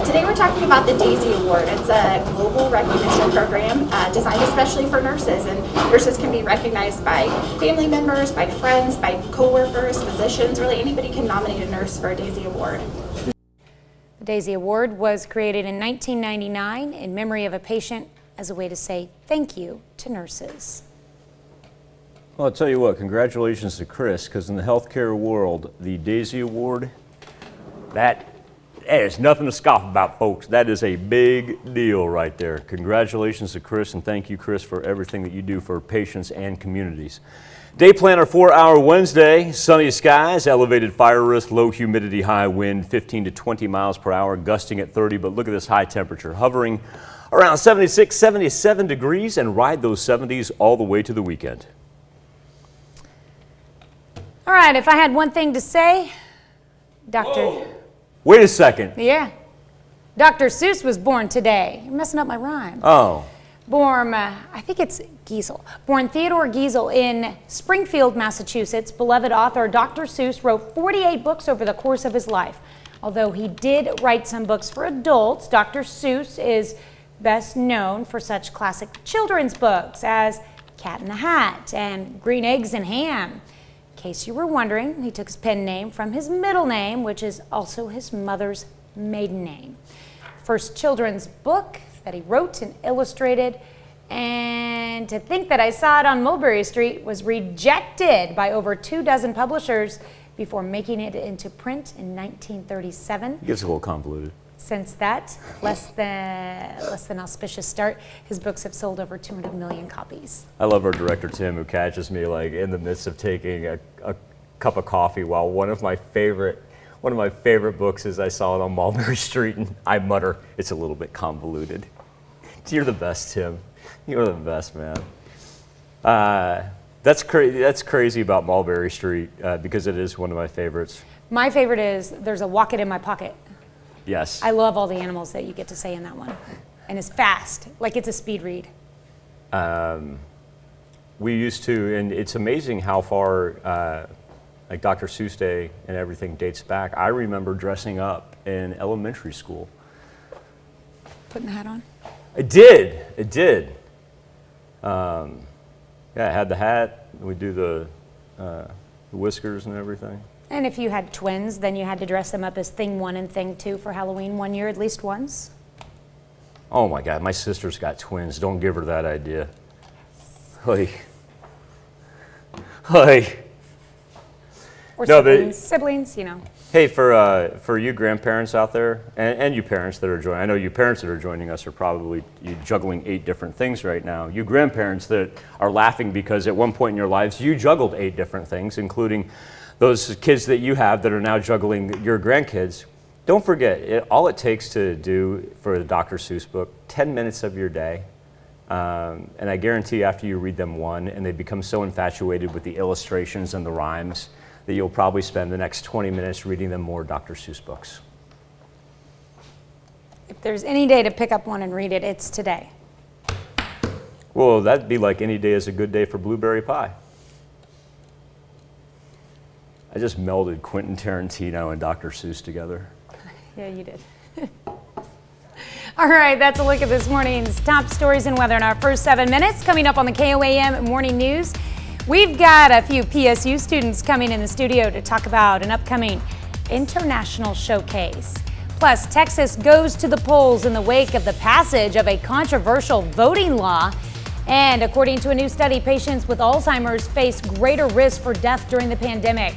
Today we're talking about the Daisy Award. It's a global recognition program designed especially for nurses, and nurses can be recognized by family members, by friends, by co-workers, physicians. Really anybody can nominate a nurse for a Daisy Award. The Daisy Award was created in 1999 in memory of a patient as a way to say thank you to nurses. Well, I'll tell you what, congratulations to Chris, because in the healthcare world, the Daisy Award, that It's nothing to scoff about, folks. That is a big deal right there. Congratulations to Chris, and thank you, Chris, for everything that you do for patients and communities. Day planner 4-hour Wednesday, sunny skies, elevated fire risk, low humidity, high wind, 15 to 20 miles per hour, gusting at 30, but look at this high temperature, hovering around 76, 77 degrees, and ride those 70s all the way to the weekend. All right, if I had one thing to say, Dr. Whoa. Wait a second. Yeah. Dr. Seuss was born today. You're messing up my rhyme. Oh. Born, I think it's Giesel. Born Theodore Giesel in Springfield, Massachusetts, beloved author Dr. Seuss wrote 48 books over the course of his life. Although he did write some books for adults, Dr. Seuss is best known for such classic children's books as Cat in the Hat and Green Eggs and Ham. In case you were wondering, he took his pen name from his middle name, which is also his mother's maiden name. First children's book that he wrote and illustrated, and to think that I saw it on Mulberry Street, was rejected by over 24 publishers before making it into print in 1937. It gets a little convoluted. Since that, less than auspicious start, his books have sold over 200 million copies. I love our director, Tim, who catches me like in the midst of taking a cup of coffee while one of my favorite books is I saw it on Mulberry Street, and I mutter, it's a little bit convoluted. You're the best, Tim. You're the best, man. That's crazy about Mulberry Street because it is one of my favorites. My favorite is There's a Walk It in My Pocket. Yes. I love all the animals that you get to say in that one. And it's fast, like it's a speed read. We used to, and it's amazing how far like Dr. Seuss Day and everything dates back. I remember dressing up in elementary school. Putting the hat on? It did. Yeah, I had the hat. We do the whiskers and everything. And if you had twins, then you had to dress them up as Thing 1 and Thing 2 for Halloween one year at least once. Oh my God, my sister's got twins. Don't give her that idea. Hey. Or siblings, you know. Hey, for you grandparents out there, and you parents that are joining, I know you parents that are joining us are probably juggling 8 different things right now. You grandparents that are laughing because at one point in your lives you juggled 8 different things, including those kids that you have that are now juggling your grandkids. Don't forget, all it takes to do for the Dr. Seuss book, 10 minutes of your day. And I guarantee after you read them one and they become so infatuated with the illustrations and the rhymes that you'll probably spend the next 20 minutes reading them more Dr. Seuss books. If there's any day to pick up one and read it, it's today. Well, that'd be like any day is a good day for blueberry pie. I just melded Quentin Tarantino and Dr. Seuss together. Yeah, you did. All right, that's a look at this morning's top stories and weather in our first 7 minutes. Coming up on the KOAM Morning News, we've got a few PSU students coming in the studio to talk about an upcoming international showcase. Plus, Texas goes to the polls in the wake of the passage of a controversial voting law. And according to a new study, patients with Alzheimer's face greater risk for death during the pandemic.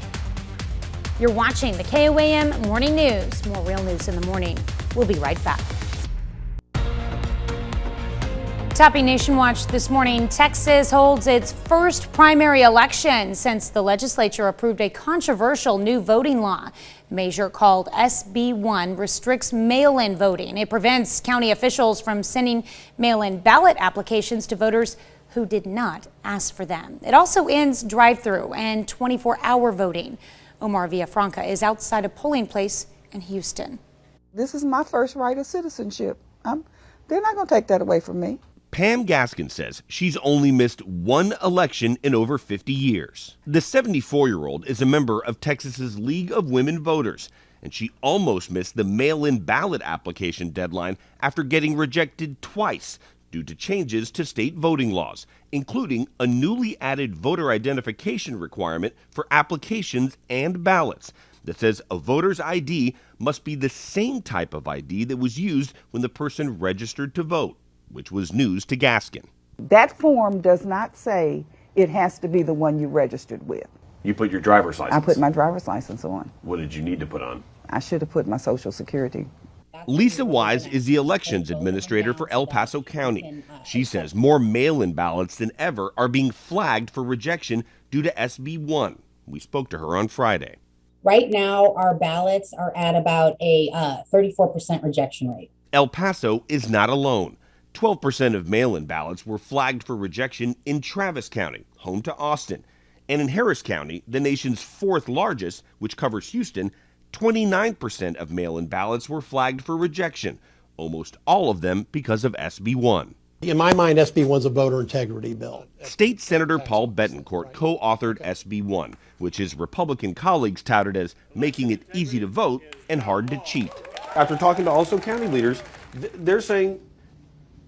You're watching the KOAM Morning News. More real news in the morning. We'll be right back. Topping Nation Watch this morning, Texas holds its first primary election since the legislature approved a controversial new voting law. The measure called SB 1 restricts mail-in voting. It prevents county officials from sending mail-in ballot applications to voters who did not ask for them. It also ends drive-through and 24-hour voting. Omar Villafranca is outside a polling place in Houston. This is my first right of citizenship. They're not going to take that away from me. Pam Gaskin says she's only missed one election in over 50 years. The 74-year-old is a member of Texas's League of Women Voters, and she almost missed the mail-in ballot application deadline after getting rejected twice due to changes to state voting laws, including a newly added voter identification requirement for applications and ballots that says a voter's ID must be the same type of ID that was used when the person registered to vote, which was news to Gaskin. That form does not say it has to be the one you registered with. You put your driver's license? I put my driver's license on. What did you need to put on? I should have put my Social Security. Lisa Wise is the elections administrator for El Paso County. She says more mail-in ballots than ever are being flagged for rejection due to SB 1. We spoke to her on Friday. Right now, our ballots are at about a 34% rejection rate. El Paso is not alone. 12% of mail-in ballots were flagged for rejection in Travis County, home to Austin. And in Harris County, the nation's fourth largest, which covers Houston, 29% of mail-in ballots were flagged for rejection, almost all of them because of SB 1. In my mind, SB 1's a voter integrity bill. State Senator Paul Betancourt co-authored SB 1, which his Republican colleagues touted as making it easy to vote and hard to cheat. After talking to also county leaders, they're saying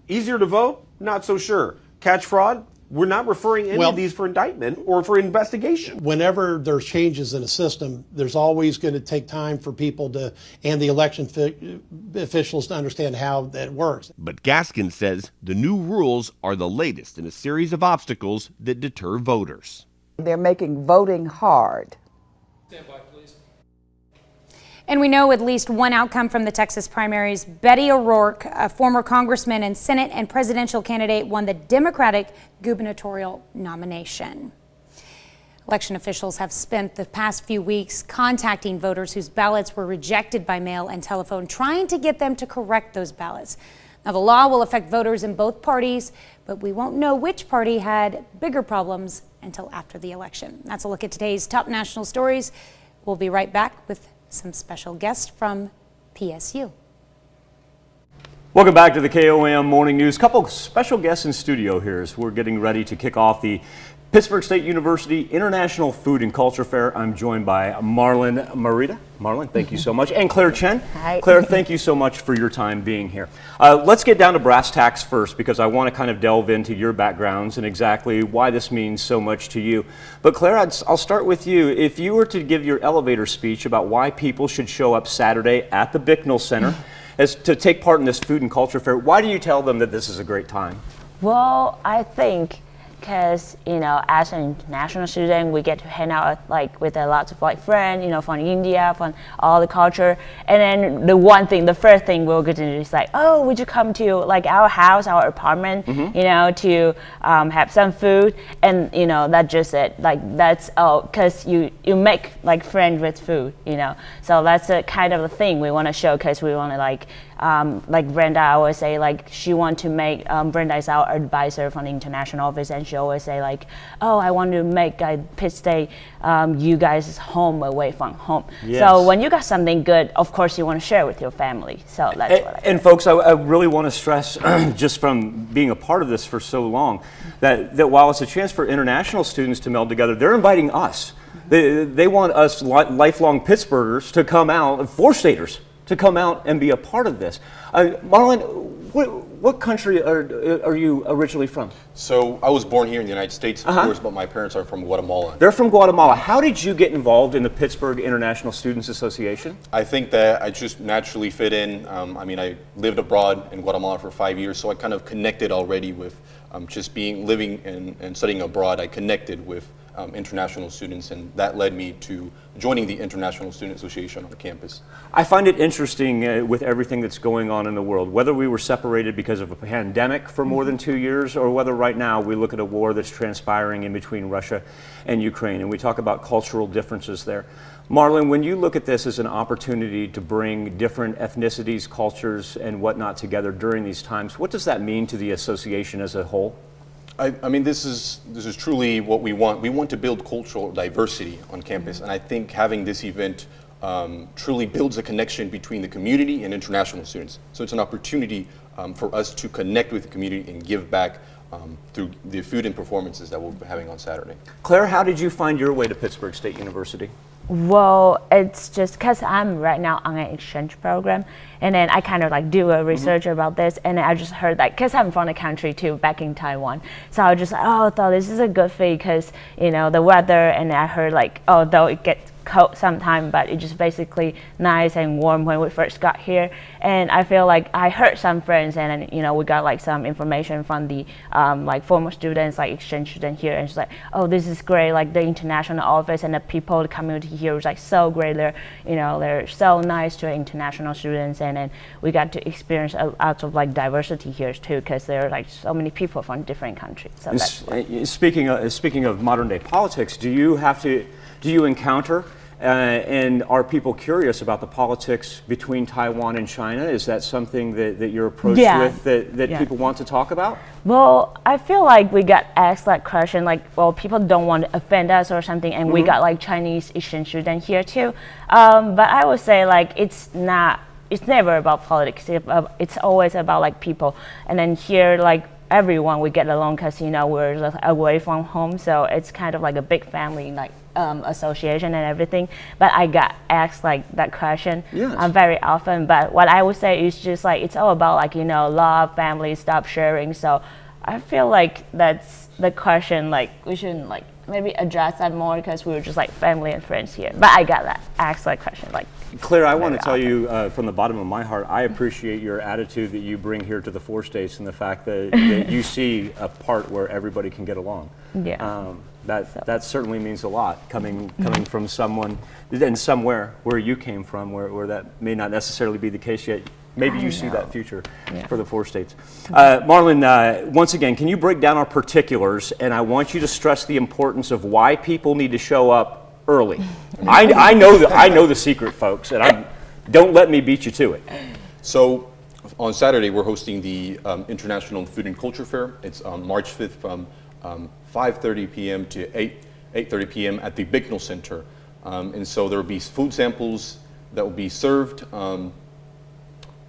easier to vote, not so sure. Catch fraud, we're not referring any of these for indictment or for investigation. Whenever there's changes in a system, there's always going to take time for people to, and the election officials to understand how that works. But Gaskin says the new rules are the latest in a series of obstacles that deter voters. They're making voting hard. Stand by, please. And we know at least one outcome from the Texas primaries. Betty O'Rourke, a former congressman and Senate and presidential candidate, won the Democratic gubernatorial nomination. Election officials have spent the past few weeks contacting voters whose ballots were rejected by mail and telephone, trying to get them to correct those ballots. Now, the law will affect voters in both parties, but we won't know which party had bigger problems until after the election. That's a look at today's top national stories. We'll be right back with some special guests from PSU. Welcome back to the KOAM Morning News. Couple special guests in studio here as we're getting ready to kick off the Pittsburgh State University International Food and Culture Fair. I'm joined by Marlon Marita. Marlon, thank you so much. And Claire Chen. Hi. Claire, thank you so much for your time being here. Let's get down to brass tacks first, because I want to kind of delve into your backgrounds and exactly why this means so much to you. But Claire, I'll start with you. If you were to give your elevator speech about why people should show up Saturday at the Bicknell Center as to take part in this food and culture fair, why do you tell them that this is a great time? Well, I think because, you know, as an international student, we get to hang out with a lot of friends, from India, from all the culture. And then the first thing we'll get to do is oh, would you come to our house, our apartment, to have some food? And, that's just it. That's because you make friends with food, So that's the kind of the thing we want to show, because we want to Brenda always say, she want to make, Brenda is our advisor from the international office, and she always say oh, I want to make Pitt State, you guys' home away from home. Yes. So when you got something good, of course you want to share with your family. So that's what I think. And folks, I really want to stress, just from being a part of this for so long, that while it's a chance for international students to meld together, they're inviting us. They want us lifelong Pittsburghers to come out, four-staters, to come out and be a part of this. Marlon, what country are you originally from? So I was born here in the United States, of course, but my parents are from Guatemala. They're from Guatemala. How did you get involved in the Pittsburgh International Students Association? I think that I just naturally fit in. I lived abroad in Guatemala for 5 years, so I kind of connected already with just living and studying abroad. I connected with international students, and that led me to joining the International Student Association on campus. I find it interesting with everything that's going on in the world, whether we were separated because of a pandemic for more than 2 years, or whether right now we look at a war that's transpiring in between Russia and Ukraine, and we talk about cultural differences there. Marlon, when you look at this as an opportunity to bring different ethnicities, cultures, and whatnot together during these times, what does that mean to the association as a whole? I mean, this is truly what we want. We want to build cultural diversity on campus, and I think having this event truly builds a connection between the community and international students. So it's an opportunity for us to connect with the community and give back through the food and performances that we'll be having on Saturday. Claire, how did you find your way to Pittsburgh State University? Well, it's just because I'm right now on an exchange program, and then I kind of do a research about this, and I just heard that because I'm from the country too, back in Taiwan. So I was just thought this is a good fit because the weather, and I heard though it gets cold sometimes, but it's just basically nice and warm when we first got here. And I feel like I heard some friends, and we got like some information from the like former students, like exchange students here, and she's like, oh, this is great, like the international office and the people, the community here is like so great. They're so nice to international students, and then we got to experience a lot of like diversity here too, because there are like so many people from different countries. So that's speaking of modern day politics, do you encounter and are people curious about the politics between Taiwan and China? Is that something that you're approached with that people want to talk about? Well, I feel like we got asked that question, like, well, people don't want to offend us or something, and we got like Chinese exchange students here too. But I would say like it's never about politics. It's always about like people. And then here, like everyone, we get along because we're like, away from home, so it's kind of like a big family, like association and everything. But I got asked like that question very often. But what I would say is just like it's all about like love, family, stop sharing. So I feel like that's the question. Like we shouldn't like maybe address that more because we were just like family and friends here. But I got asked that question like. Claire, I want to tell you from the bottom of my heart, I appreciate your attitude that you bring here to the 4 states and the fact that you see a part where everybody can get along. Yeah. That certainly means a lot coming from someone and somewhere where you came from where that may not necessarily be the case yet. Maybe you see that future for the 4 states. Marlon, once again, can you break down our particulars? And I want you to stress the importance of why people need to show up early. I know the secret, folks, and don't let me beat you to it. So on Saturday, we're hosting the International Food and Culture Fair. It's on March 5th from 5:30 p.m. to 8:30 p.m. at the Bicknell Center. And so there will be food samples that will be served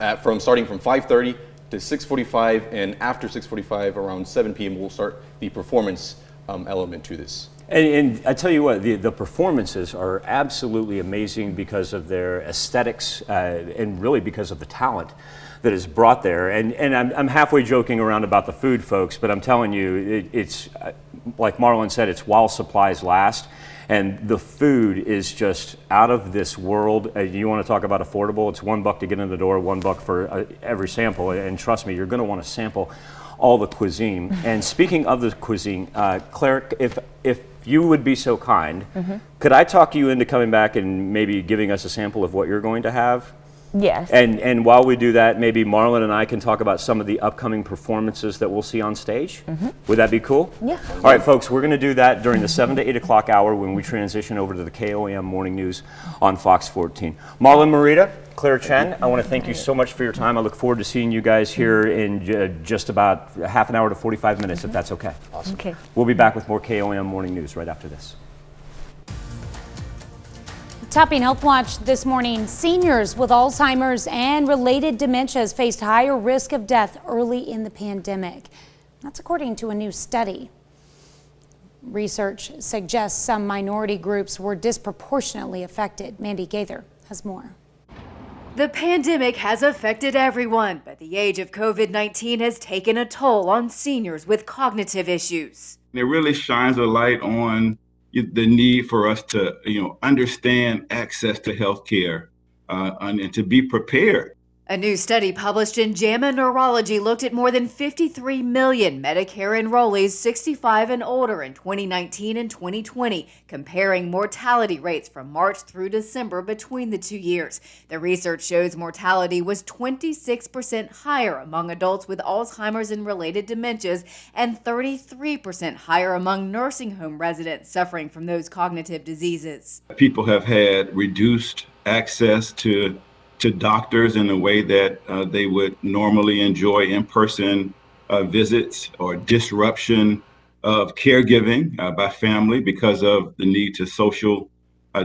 starting from 5:30 to 6:45, and after 6:45, around 7 p.m., we'll start the performance element to this. And I tell you what, the performances are absolutely amazing because of their aesthetics and really because of the talent that is brought there. And I'm halfway joking around about the food, folks, but I'm telling you, it's like Marlon said, it's while supplies last. And the food is just out of this world. You want to talk about affordable? It's $1 to get in the door, $1 for every sample. And trust me, you're going to want to sample all the cuisine. And speaking of the cuisine, Claire, if you would be so kind, could I talk you into coming back and maybe giving us a sample of what you're going to have? Yes. And while we do that, maybe Marlon and I can talk about some of the upcoming performances that we'll see on stage. Would that be cool? Yeah. All right, folks, we're going to do that during the 7 to 8 o'clock hour when we transition over to the KOAM Morning News on Fox 14. Marlon Morita, Claire Chen, I want to thank you so much for your time. I look forward to seeing you guys here in just about half an hour to 45 minutes, if that's okay. Awesome. Okay. We'll be back with more KOAM Morning News right after this. Topping Health Watch this morning, seniors with Alzheimer's and related dementias faced higher risk of death early in the pandemic. That's according to a new study. Research suggests some minority groups were disproportionately affected. Mandy Gaither has more. The pandemic has affected everyone, but the age of COVID-19 has taken a toll on seniors with cognitive issues. It really shines a light on the need for us to, understand access to health care and to be prepared. A new study published in JAMA Neurology looked at more than 53 million Medicare enrollees 65 and older in 2019 and 2020, comparing mortality rates from March through December between the 2 years. The research shows mortality was 26% higher among adults with Alzheimer's and related dementias and 33% higher among nursing home residents suffering from those cognitive diseases. People have had reduced access to doctors in a way that they would normally enjoy in-person visits, or disruption of caregiving by family because of the need to social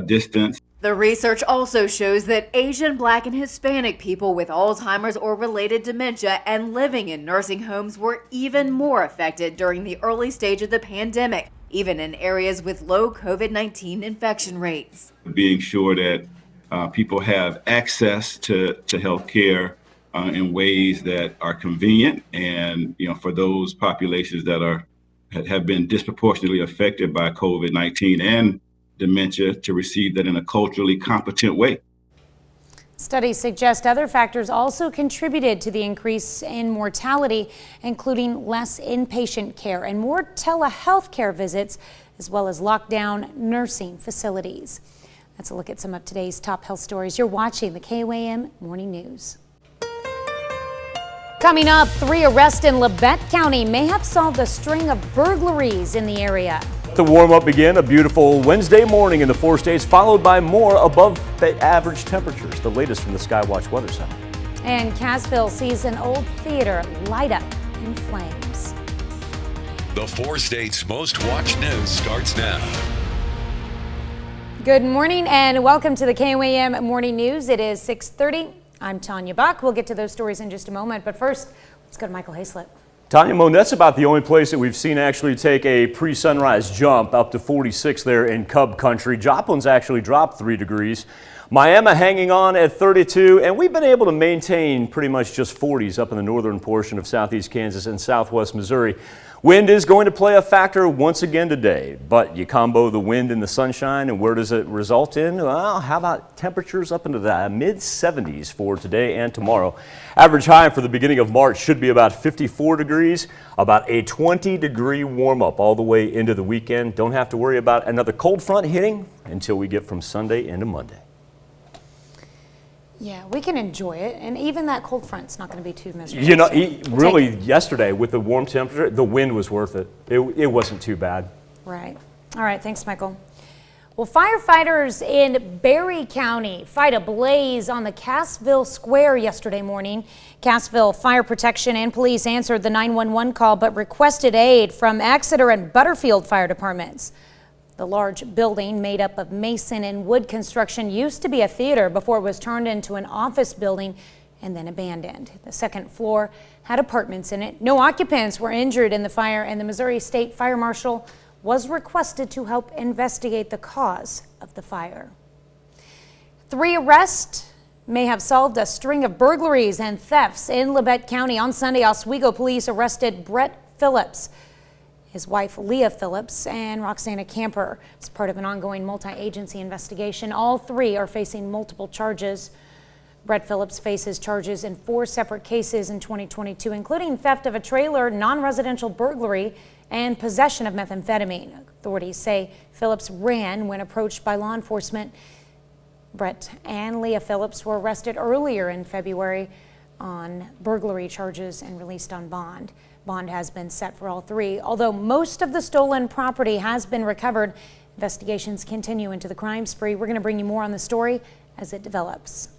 distance. The research also shows that Asian, Black, and Hispanic people with Alzheimer's or related dementia and living in nursing homes were even more affected during the early stage of the pandemic, even in areas with low COVID-19 infection rates. Being sure that people have access to health care in ways that are convenient, and for those populations that have been disproportionately affected by COVID-19 and dementia to receive that in a culturally competent way. Studies suggest other factors also contributed to the increase in mortality, including less inpatient care and more telehealth care visits, as well as lockdown nursing facilities. That's a look at some of today's top health stories. You're watching the KOAM Morning News. Coming up, 3 arrests in Labette County may have solved a string of burglaries in the area. The warm-up began a beautiful Wednesday morning in the 4 states, followed by more above the average temperatures. The latest from the Skywatch Weather Center. And Cassville sees an old theater light up in flames. The 4 states' most watched news starts now. Good morning and welcome to the KOAM Morning News. It is 6:30. I'm Tanya Buck. We'll get to those stories in just a moment, but first, let's go to Michael Hayslip. Tanya, that's about the only place that we've seen actually take a pre-sunrise jump up to 46 there in Cub Country. Joplin's actually dropped 3 degrees. Miami hanging on at 32, and we've been able to maintain pretty much just 40s up in the northern portion of southeast Kansas and southwest Missouri. Wind is going to play a factor once again today, but you combo the wind and the sunshine, and where does it result in? Well, how about temperatures up into the mid-70s for today and tomorrow? Average high for the beginning of March should be about 54 degrees, about a 20-degree warm-up all the way into the weekend. Don't have to worry about another cold front hitting until we get from Sunday into Monday. Yeah, we can enjoy it, and even that cold front's not going to be too miserable. You know, really, yesterday with the warm temperature, the wind was worth it. It wasn't too bad. Right. All right, thanks, Michael. Well, firefighters in Berry County fight a blaze on the Cassville Square yesterday morning. Cassville Fire Protection and police answered the 911 call, but requested aid from Exeter and Butterfield fire departments. The large building made up of mason and wood construction used to be a theater before it was turned into an office building and then abandoned. The second floor had apartments in it. No occupants were injured in the fire, and the Missouri State Fire Marshal was requested to help investigate the cause of the fire. 3 arrests may have solved a string of burglaries and thefts in Labette County. On Sunday, Oswego police arrested Brett Phillips, his wife Leah Phillips, and Roxana Camper. As part of an ongoing multi-agency investigation, all 3 are facing multiple charges. Brett Phillips faces charges in 4 separate cases in 2022, including theft of a trailer, non-residential burglary, and possession of methamphetamine. Authorities say Phillips ran when approached by law enforcement. Brett and Leah Phillips were arrested earlier in February on burglary charges and released on bond. Bond has been set for all 3. Although most of the stolen property has been recovered, investigations continue into the crime spree. We're going to bring you more on the story as it develops.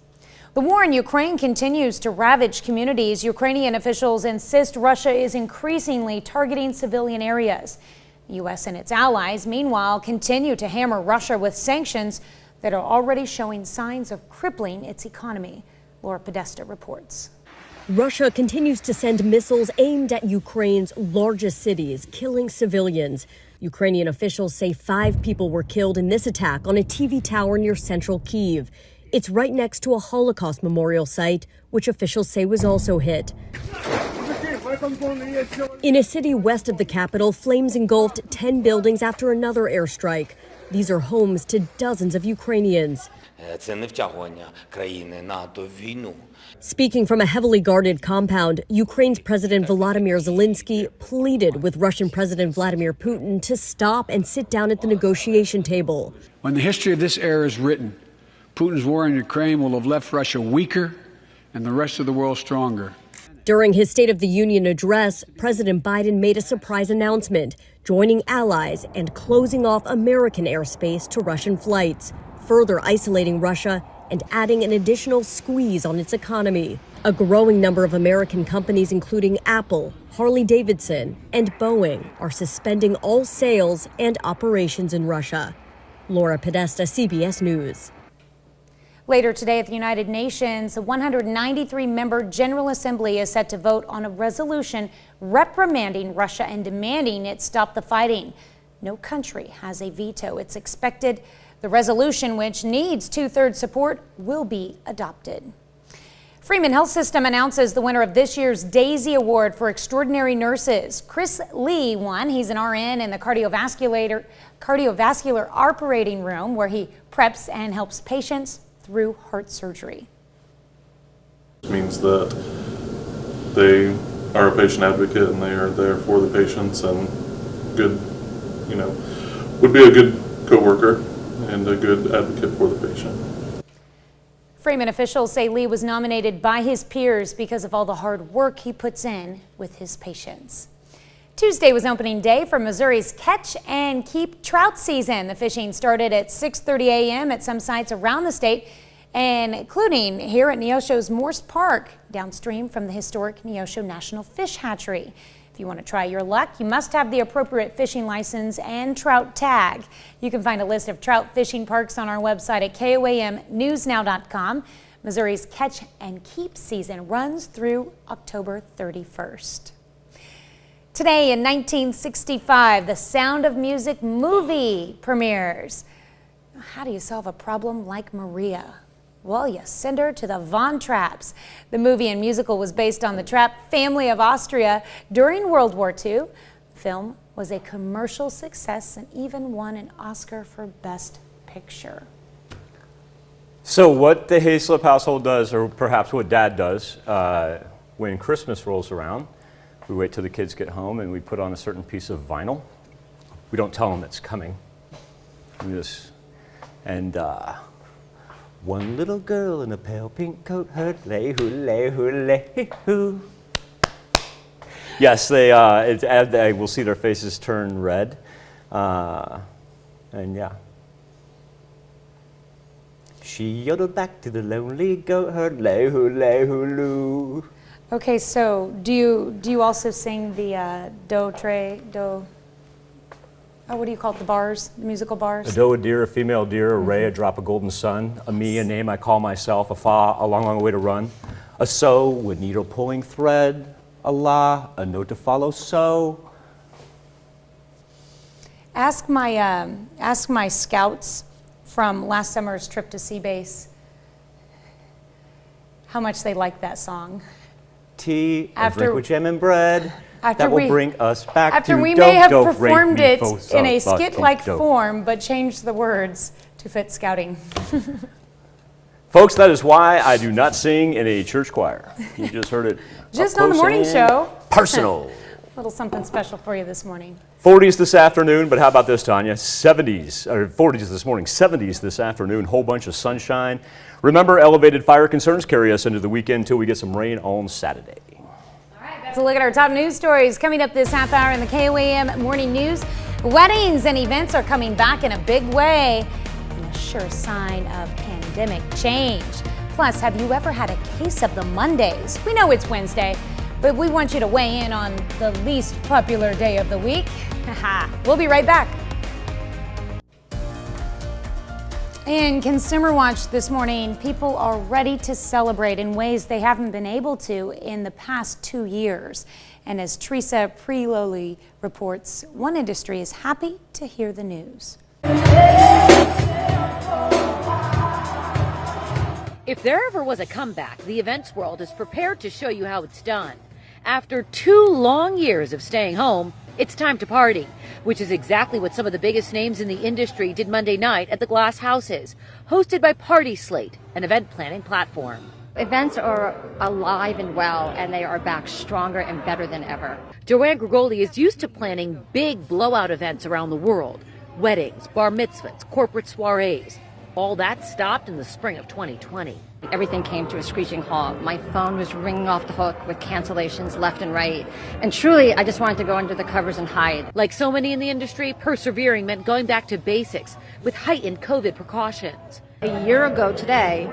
The war in Ukraine continues to ravage communities. Ukrainian officials insist Russia is increasingly targeting civilian areas. The U.S. and its allies, meanwhile, continue to hammer Russia with sanctions that are already showing signs of crippling its economy. Laura Podesta reports. Russia continues to send missiles aimed at Ukraine's largest cities, killing civilians. Ukrainian officials say 5 people were killed in this attack on a TV tower near central Kyiv. It's right next to a Holocaust memorial site, which officials say was also hit. In a city west of the capital, flames engulfed 10 buildings after another airstrike. These are homes to dozens of Ukrainians. Speaking from a heavily guarded compound, Ukraine's President Volodymyr Zelensky pleaded with Russian President Vladimir Putin to stop and sit down at the negotiation table. When the history of this era is written, Putin's war in Ukraine will have left Russia weaker and the rest of the world stronger. During his State of the Union address, President Biden made a surprise announcement, joining allies and closing off American airspace to Russian flights, further isolating Russia and adding an additional squeeze on its economy. A growing number of American companies, including Apple, Harley-Davidson, and Boeing, are suspending all sales and operations in Russia. Laura Podesta, CBS News. Later today at the United Nations, the 193-member General Assembly is set to vote on a resolution reprimanding Russia and demanding it stop the fighting. No country has a veto. It's expected the resolution, which needs 2/3 support, will be adopted. Freeman Health System announces the winner of this year's Daisy Award for Extraordinary Nurses. Chris Lee won. He's an RN in the cardiovascular operating room where he preps and helps patients through heart surgery. It means that they are a patient advocate and they are there for the patients and good, would be a good coworker and a good advocate for the patient. Freeman officials say Lee was nominated by his peers because of all the hard work he puts in with his patients. Tuesday was opening day for Missouri's Catch and Keep trout season. The fishing started at 6:30 a.m. at some sites around the state, and including here at Neosho's Morse Park, downstream from the historic Neosho National Fish Hatchery. If you want to try your luck, you must have the appropriate fishing license and trout tag. You can find a list of trout fishing parks on our website at KOAMnewsnow.com. Missouri's Catch and Keep season runs through October 31st. Today in 1965, the Sound of Music movie premieres. How do you solve a problem like Maria? Well, you send her to the Von Trapps. The movie and musical was based on the Trapp family of Austria during World War II. The film was a commercial success and even won an Oscar for Best Picture. So what the Hayslip household does, or perhaps what Dad does, when Christmas rolls around, we wait till the kids get home and we put on a certain piece of vinyl. We don't tell them it's coming. One little girl in a pale pink coat heard lay hoo. Yes, they will see their faces turn red, and yeah. She yodeled back to the lonely goat herd, lay hoo loo. Okay, so do you also sing the what do you call it, the bars, the musical bars? A doe, a deer, a female deer, a ray, a drop, a golden sun, a me, a name I call myself, a fa, a long, long way to run, a sew, a needle pulling thread, a la, a note to follow, so. Ask my scouts from last summer's trip to Sea Base how much they like that song. Tea, and drink with jam and bread. That will bring us back after to we may have don't performed rate it me in a skit-like don't. form, but changed the words to fit scouting. Folks, that is why I do not sing in a church choir. You just heard it. Just on the morning show. Personal. A little something special for you this morning. 40s this afternoon, but how about this, Tanya? 40s this morning, 70s this afternoon, whole bunch of sunshine. Remember, elevated fire concerns carry us into the weekend until we get some rain on Saturday. Let's look at our top news stories coming up this half hour in the KOAM Morning News. Weddings and events are coming back in a big way, and a sure sign of pandemic change. Plus, have you ever had a case of the Mondays? We know it's Wednesday, but we want you to weigh in on the least popular day of the week. We'll be right back. In Consumer Watch this morning, people are ready to celebrate in ways they haven't been able to in the past 2 years. And as Teresa Priloli reports, one industry is happy to hear the news. If there ever was a comeback, the events world is prepared to show you how it's done. After 2 long years of staying home, it's time to party, which is exactly what some of the biggest names in the industry did Monday night at the Glass Houses, hosted by Party Slate, an event planning platform. Events are alive and well, and they are back stronger and better than ever. Joanne Grigoli is used to planning big blowout events around the world. Weddings, bar mitzvahs, corporate soirees. All that stopped in the spring of 2020. Everything came to a screeching halt. My phone was ringing off the hook with cancellations left and right. And truly, I just wanted to go under the covers and hide. Like so many in the industry, persevering meant going back to basics with heightened COVID precautions. A year ago today,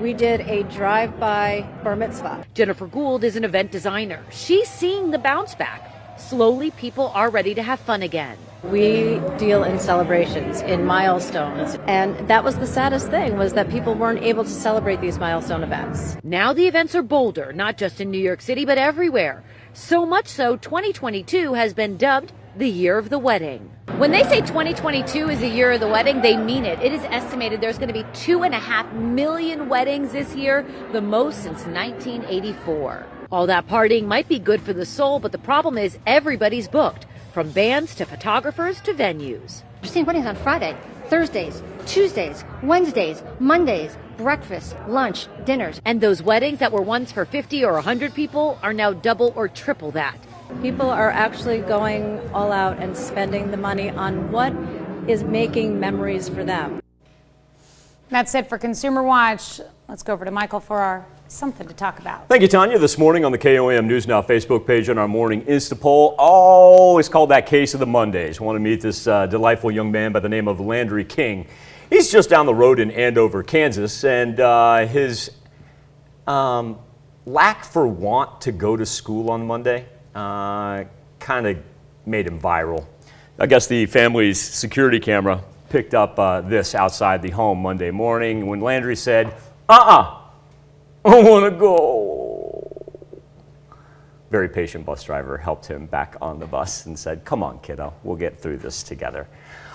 we did a drive-by bar mitzvah. Jennifer Gould is an event designer. She's seeing the bounce back. Slowly, people are ready to have fun again. We deal in celebrations, in milestones, and that was the saddest thing, was that people weren't able to celebrate these milestone events. Now the events are bolder, not just in New York City, but everywhere. So much so, 2022 has been dubbed the year of the wedding. When they say 2022 is the year of the wedding, they mean it. It is estimated there's going to be 2.5 million weddings this year, the most since 1984. All that partying might be good for the soul, but the problem is everybody's booked, from bands to photographers to venues. We're seeing weddings on Friday, Thursdays, Tuesdays, Wednesdays, Mondays, breakfast, lunch, dinners. And those weddings that were once for 50 or 100 people are now double or triple that. People are actually going all out and spending the money on what is making memories for them. That's it for Consumer Watch. Let's go over to Michael for our something to talk about. Thank you, Tanya. This morning on the KOAM News Now Facebook page on our morning Insta poll, always called that Case of the Mondays. I want to meet this delightful young man by the name of Landry King. He's just down the road in Andover, Kansas, and his lack for want to go to school on Monday kind of made him viral. I guess the family's security camera picked up this outside the home Monday morning when Landry said, I want to go. Very patient bus driver helped him back on the bus and said, come on, kiddo, we'll get through this together.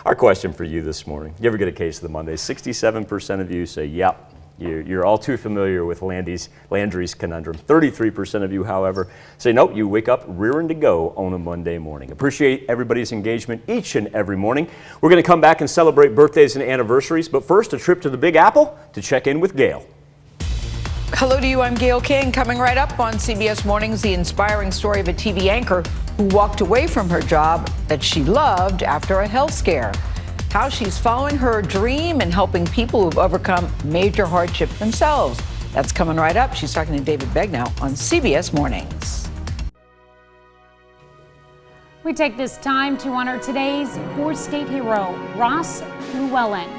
Our question for you this morning, you ever get a case of the Monday? 67% of you say, yep. You're all too familiar with Landry's conundrum. 33% of you, however, say, nope, you wake up rearing to go on a Monday morning. Appreciate everybody's engagement each and every morning. We're going to come back and celebrate birthdays and anniversaries, but first, a trip to the Big Apple to check in with Gail. Hello to you, I'm Gail King. Coming right up on CBS Mornings, the inspiring story of a TV anchor who walked away from her job that she loved after a health scare. How she's following her dream and helping people who've overcome major hardship themselves. That's coming right up. She's talking to David Begnaud on CBS Mornings. We take this time to honor today's four-state hero, Ross Llewellyn.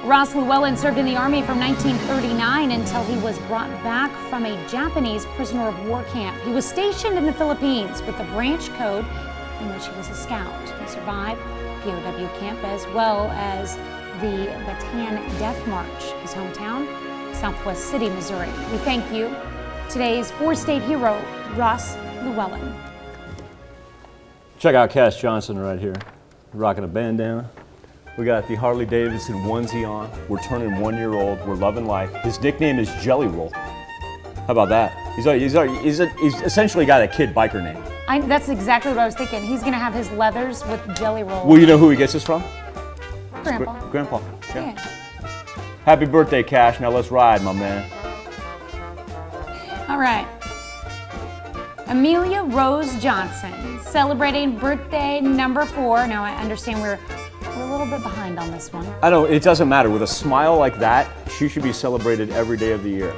Ross Llewellyn served in the Army from 1939 until he was brought back from a Japanese prisoner of war camp. He was stationed in the Philippines with the branch code in which he was a scout. He survived POW camp as well as the Bataan Death March, his hometown, Southwest City, Missouri. We thank you, today's four-state hero, Ross Llewellyn. Check out Cass Johnson right here, rocking a bandana. We got the Harley Davidson onesie on. We're turning 1 year old. We're loving life. His nickname is Jelly Roll. How about that? He's essentially got a kid biker name. That's exactly what I was thinking. He's going to have his leathers with Jelly Roll. Well, you know who he gets this from? Grandpa. Grandpa. Yeah. Happy birthday, Cash. Now let's ride, my man. All right. Amelia Rose Johnson, celebrating birthday number 4. Now, I understand we're a little bit behind on this one. I know, it doesn't matter. With a smile like that, she should be celebrated every day of the year.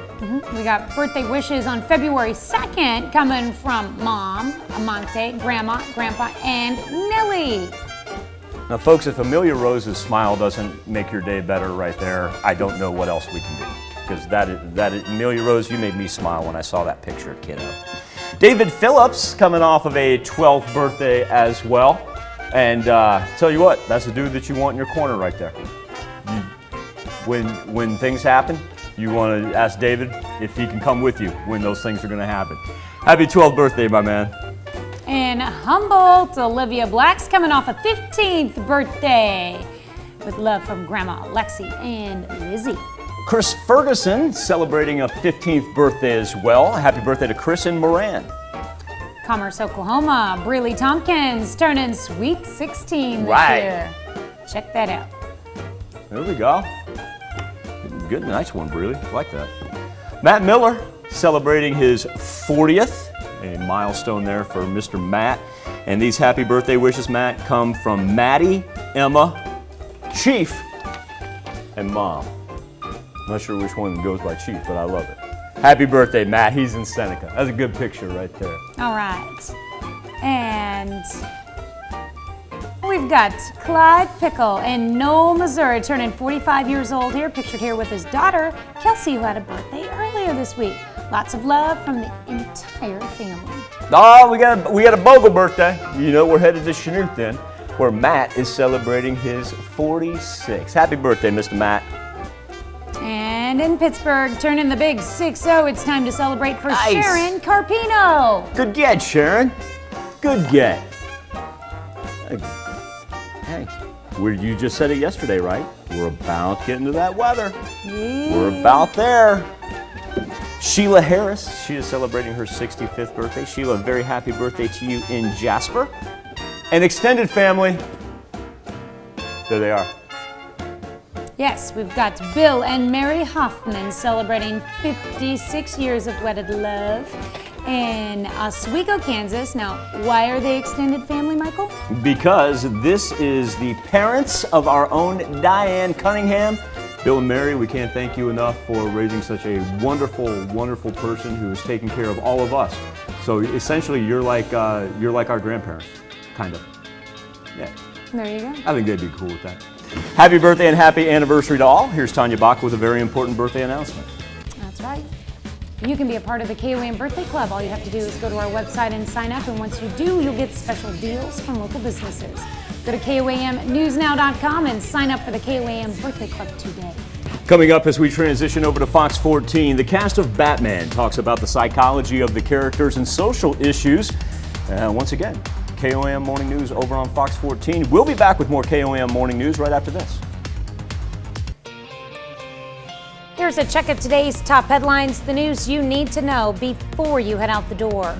We got birthday wishes on February 2nd coming from Mom, Amante, Grandma, Grandpa, and Nellie. Now, folks, if Amelia Rose's smile doesn't make your day better right there, I don't know what else we can do. Because that is, Amelia Rose, you made me smile when I saw that picture, kiddo. David Phillips coming off of a 12th birthday as well. And tell you what, that's the dude that you want in your corner right there. When things happen, you want to ask David if he can come with you when those things are going to happen. Happy 12th birthday, my man. In Humboldt, Olivia Black's coming off a 15th birthday with love from Grandma Lexi and Lizzie. Chris Ferguson celebrating a 15th birthday as well. Happy birthday to Chris and Moran. Commerce, Oklahoma, Breely Tompkins turning sweet 16 this year. Check that out. There we go. Good, nice one, Breely. I like that. Matt Miller celebrating his 40th, a milestone there for Mr. Matt. And these happy birthday wishes, Matt, come from Maddie, Emma, Chief, and Mom. I'm not sure which one goes by Chief, but I love it. Happy birthday, Matt. He's in Seneca. That's a good picture right there. All right. And we've got Clyde Pickle in Knoll, Missouri, turning 45 years old here, pictured here with his daughter, Kelsey, who had a birthday earlier this week. Lots of love from the entire family. Oh, we got a Bogle birthday. You know, we're headed to Chanute then, where Matt is celebrating his 46th. Happy birthday, Mr. Matt. And in Pittsburgh, turning the big 6-0, it's time to celebrate for Sharon Carpino. Good get, Sharon. Good get. Hey, you just said it yesterday, right? We're about getting to that weather. We're about there. Sheila Harris, she is celebrating her 65th birthday. Sheila, very happy birthday to you in Jasper. And extended family, there they are. Yes, we've got Bill and Mary Hoffman celebrating 56 years of wedded love in Oswego, Kansas. Now, why are they extended family, Michael? Because this is the parents of our own Diane Cunningham. Bill and Mary, we can't thank you enough for raising such a wonderful, wonderful person who's taking care of all of us. So essentially, you're like our grandparents, kind of. Yeah. There you go. I think they'd be cool with that. Happy birthday and happy anniversary to all. Here's Tanya Bach with a very important birthday announcement. That's right. You can be a part of the KOAM Birthday Club. All you have to do is go to our website and sign up. And once you do, you'll get special deals from local businesses. Go to KOAMnewsnow.com and sign up for the KOAM Birthday Club today. Coming up as we transition over to Fox 14, the cast of Batman talks about the psychology of the characters and social issues. Once again, KOAM Morning News over on Fox 14. We'll be back with more KOAM Morning News right after this. Here's a check of today's top headlines, the news you need to know before you head out the door.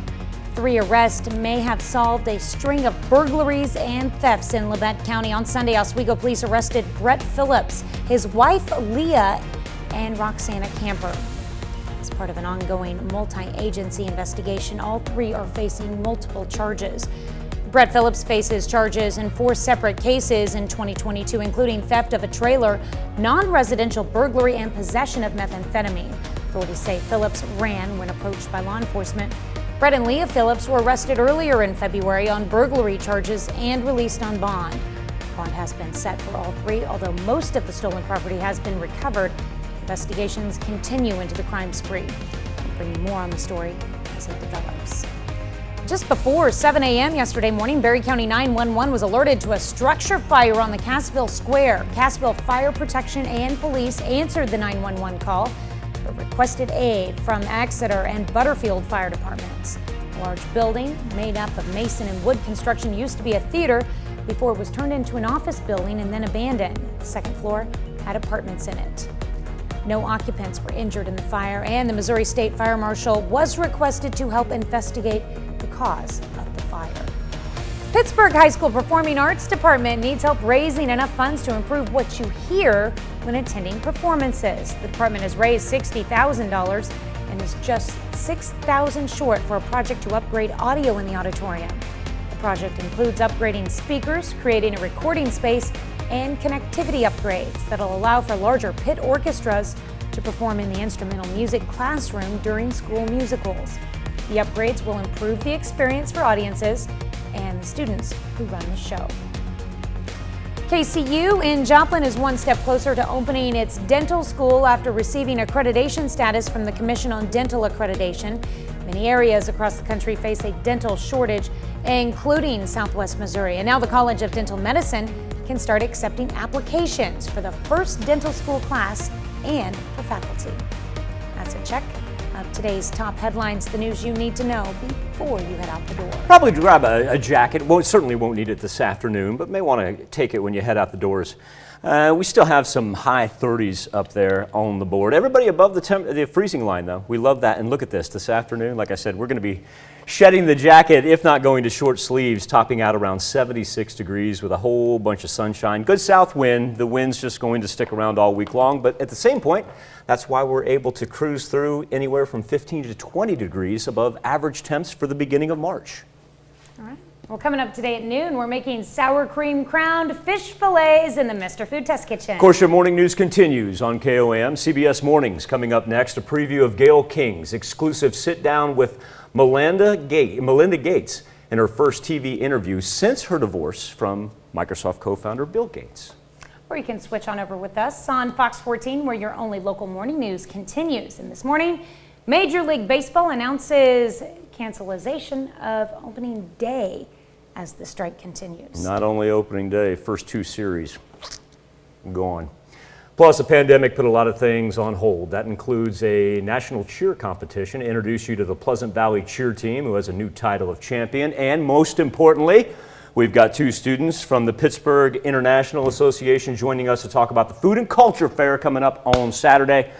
3 arrests may have solved a string of burglaries and thefts in Labette County. On Sunday, Oswego police arrested Brett Phillips, his wife Leah, and Roxana Camper. As part of an ongoing multi-agency investigation, all 3 are facing multiple charges. Brett Phillips faces charges in 4 separate cases in 2022, including theft of a trailer, non-residential burglary, and possession of methamphetamine. Authorities say Phillips ran when approached by law enforcement. Brett and Leah Phillips were arrested earlier in February on burglary charges and released on bond. Bond has been set for all 3, although most of the stolen property has been recovered. Investigations continue into the crime spree. We'll bring you more on the story as it develops. Just before 7 a.m. yesterday morning, Berry County 911 was alerted to a structure fire on the Cassville Square. Cassville Fire Protection and police answered the 911 call, but requested aid from Exeter and Butterfield fire departments. A large building made up of mason and wood construction used to be a theater before it was turned into an office building and then abandoned. The second floor had apartments in it. No occupants were injured in the fire, and the Missouri State Fire Marshal was requested to help investigate the cause of the fire. Pittsburgh High School Performing Arts Department needs help raising enough funds to improve what you hear when attending performances. The department has raised $60,000 and is just $6,000 short for a project to upgrade audio in the auditorium. The project includes upgrading speakers, creating a recording space, and connectivity upgrades that'll allow for larger pit orchestras to perform in the instrumental music classroom during school musicals. The upgrades will improve the experience for audiences and the students who run the show. KCU in Joplin is one step closer to opening its dental school after receiving accreditation status from the Commission on Dental Accreditation. Many areas across the country face a dental shortage, including Southwest Missouri. And now the College of Dental Medicine can start accepting applications for the first dental school class and for faculty. That's a check of today's top headlines, the news you need to know before you head out the door. Probably grab a jacket. Certainly won't need it this afternoon, but may want to take it when you head out the doors. We still have some high 30s up there on the board. Everybody above the freezing line, though. We love that. And look at this afternoon. Like I said, we're going to be shedding the jacket, if not going to short sleeves, topping out around 76 degrees with a whole bunch of sunshine. Good south wind. The wind's just going to stick around all week long. But at the same point, that's why we're able to cruise through anywhere from 15 to 20 degrees above average temps for the beginning of March. All right. Well, coming up today at noon, we're making sour cream crowned fish fillets in the Mr. Food Test Kitchen. Of course, your morning news continues on KOAM. CBS Mornings coming up next, a preview of Gayle King's exclusive sit-down with Melinda Gates in her first TV interview since her divorce from Microsoft co-founder Bill Gates. Or you can switch on over with us on Fox 14, where your only local morning news continues. And this morning, Major League Baseball announces cancellation of opening day as the strike continues. Not only opening day, first 2 series gone. Plus, the pandemic put a lot of things on hold. That includes a national cheer competition to introduce you to the Pleasant Valley cheer team, who has a new title of champion. And most importantly, We've got 2 students from the Pittsburgh International Association joining us to talk about the Food and Culture Fair coming up on Saturday.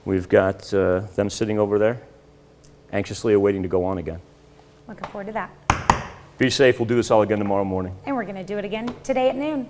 We've got them sitting over there, anxiously awaiting to go on again. Looking forward to that. Be safe. We'll do this all again tomorrow morning. And we're going to do it again today at noon.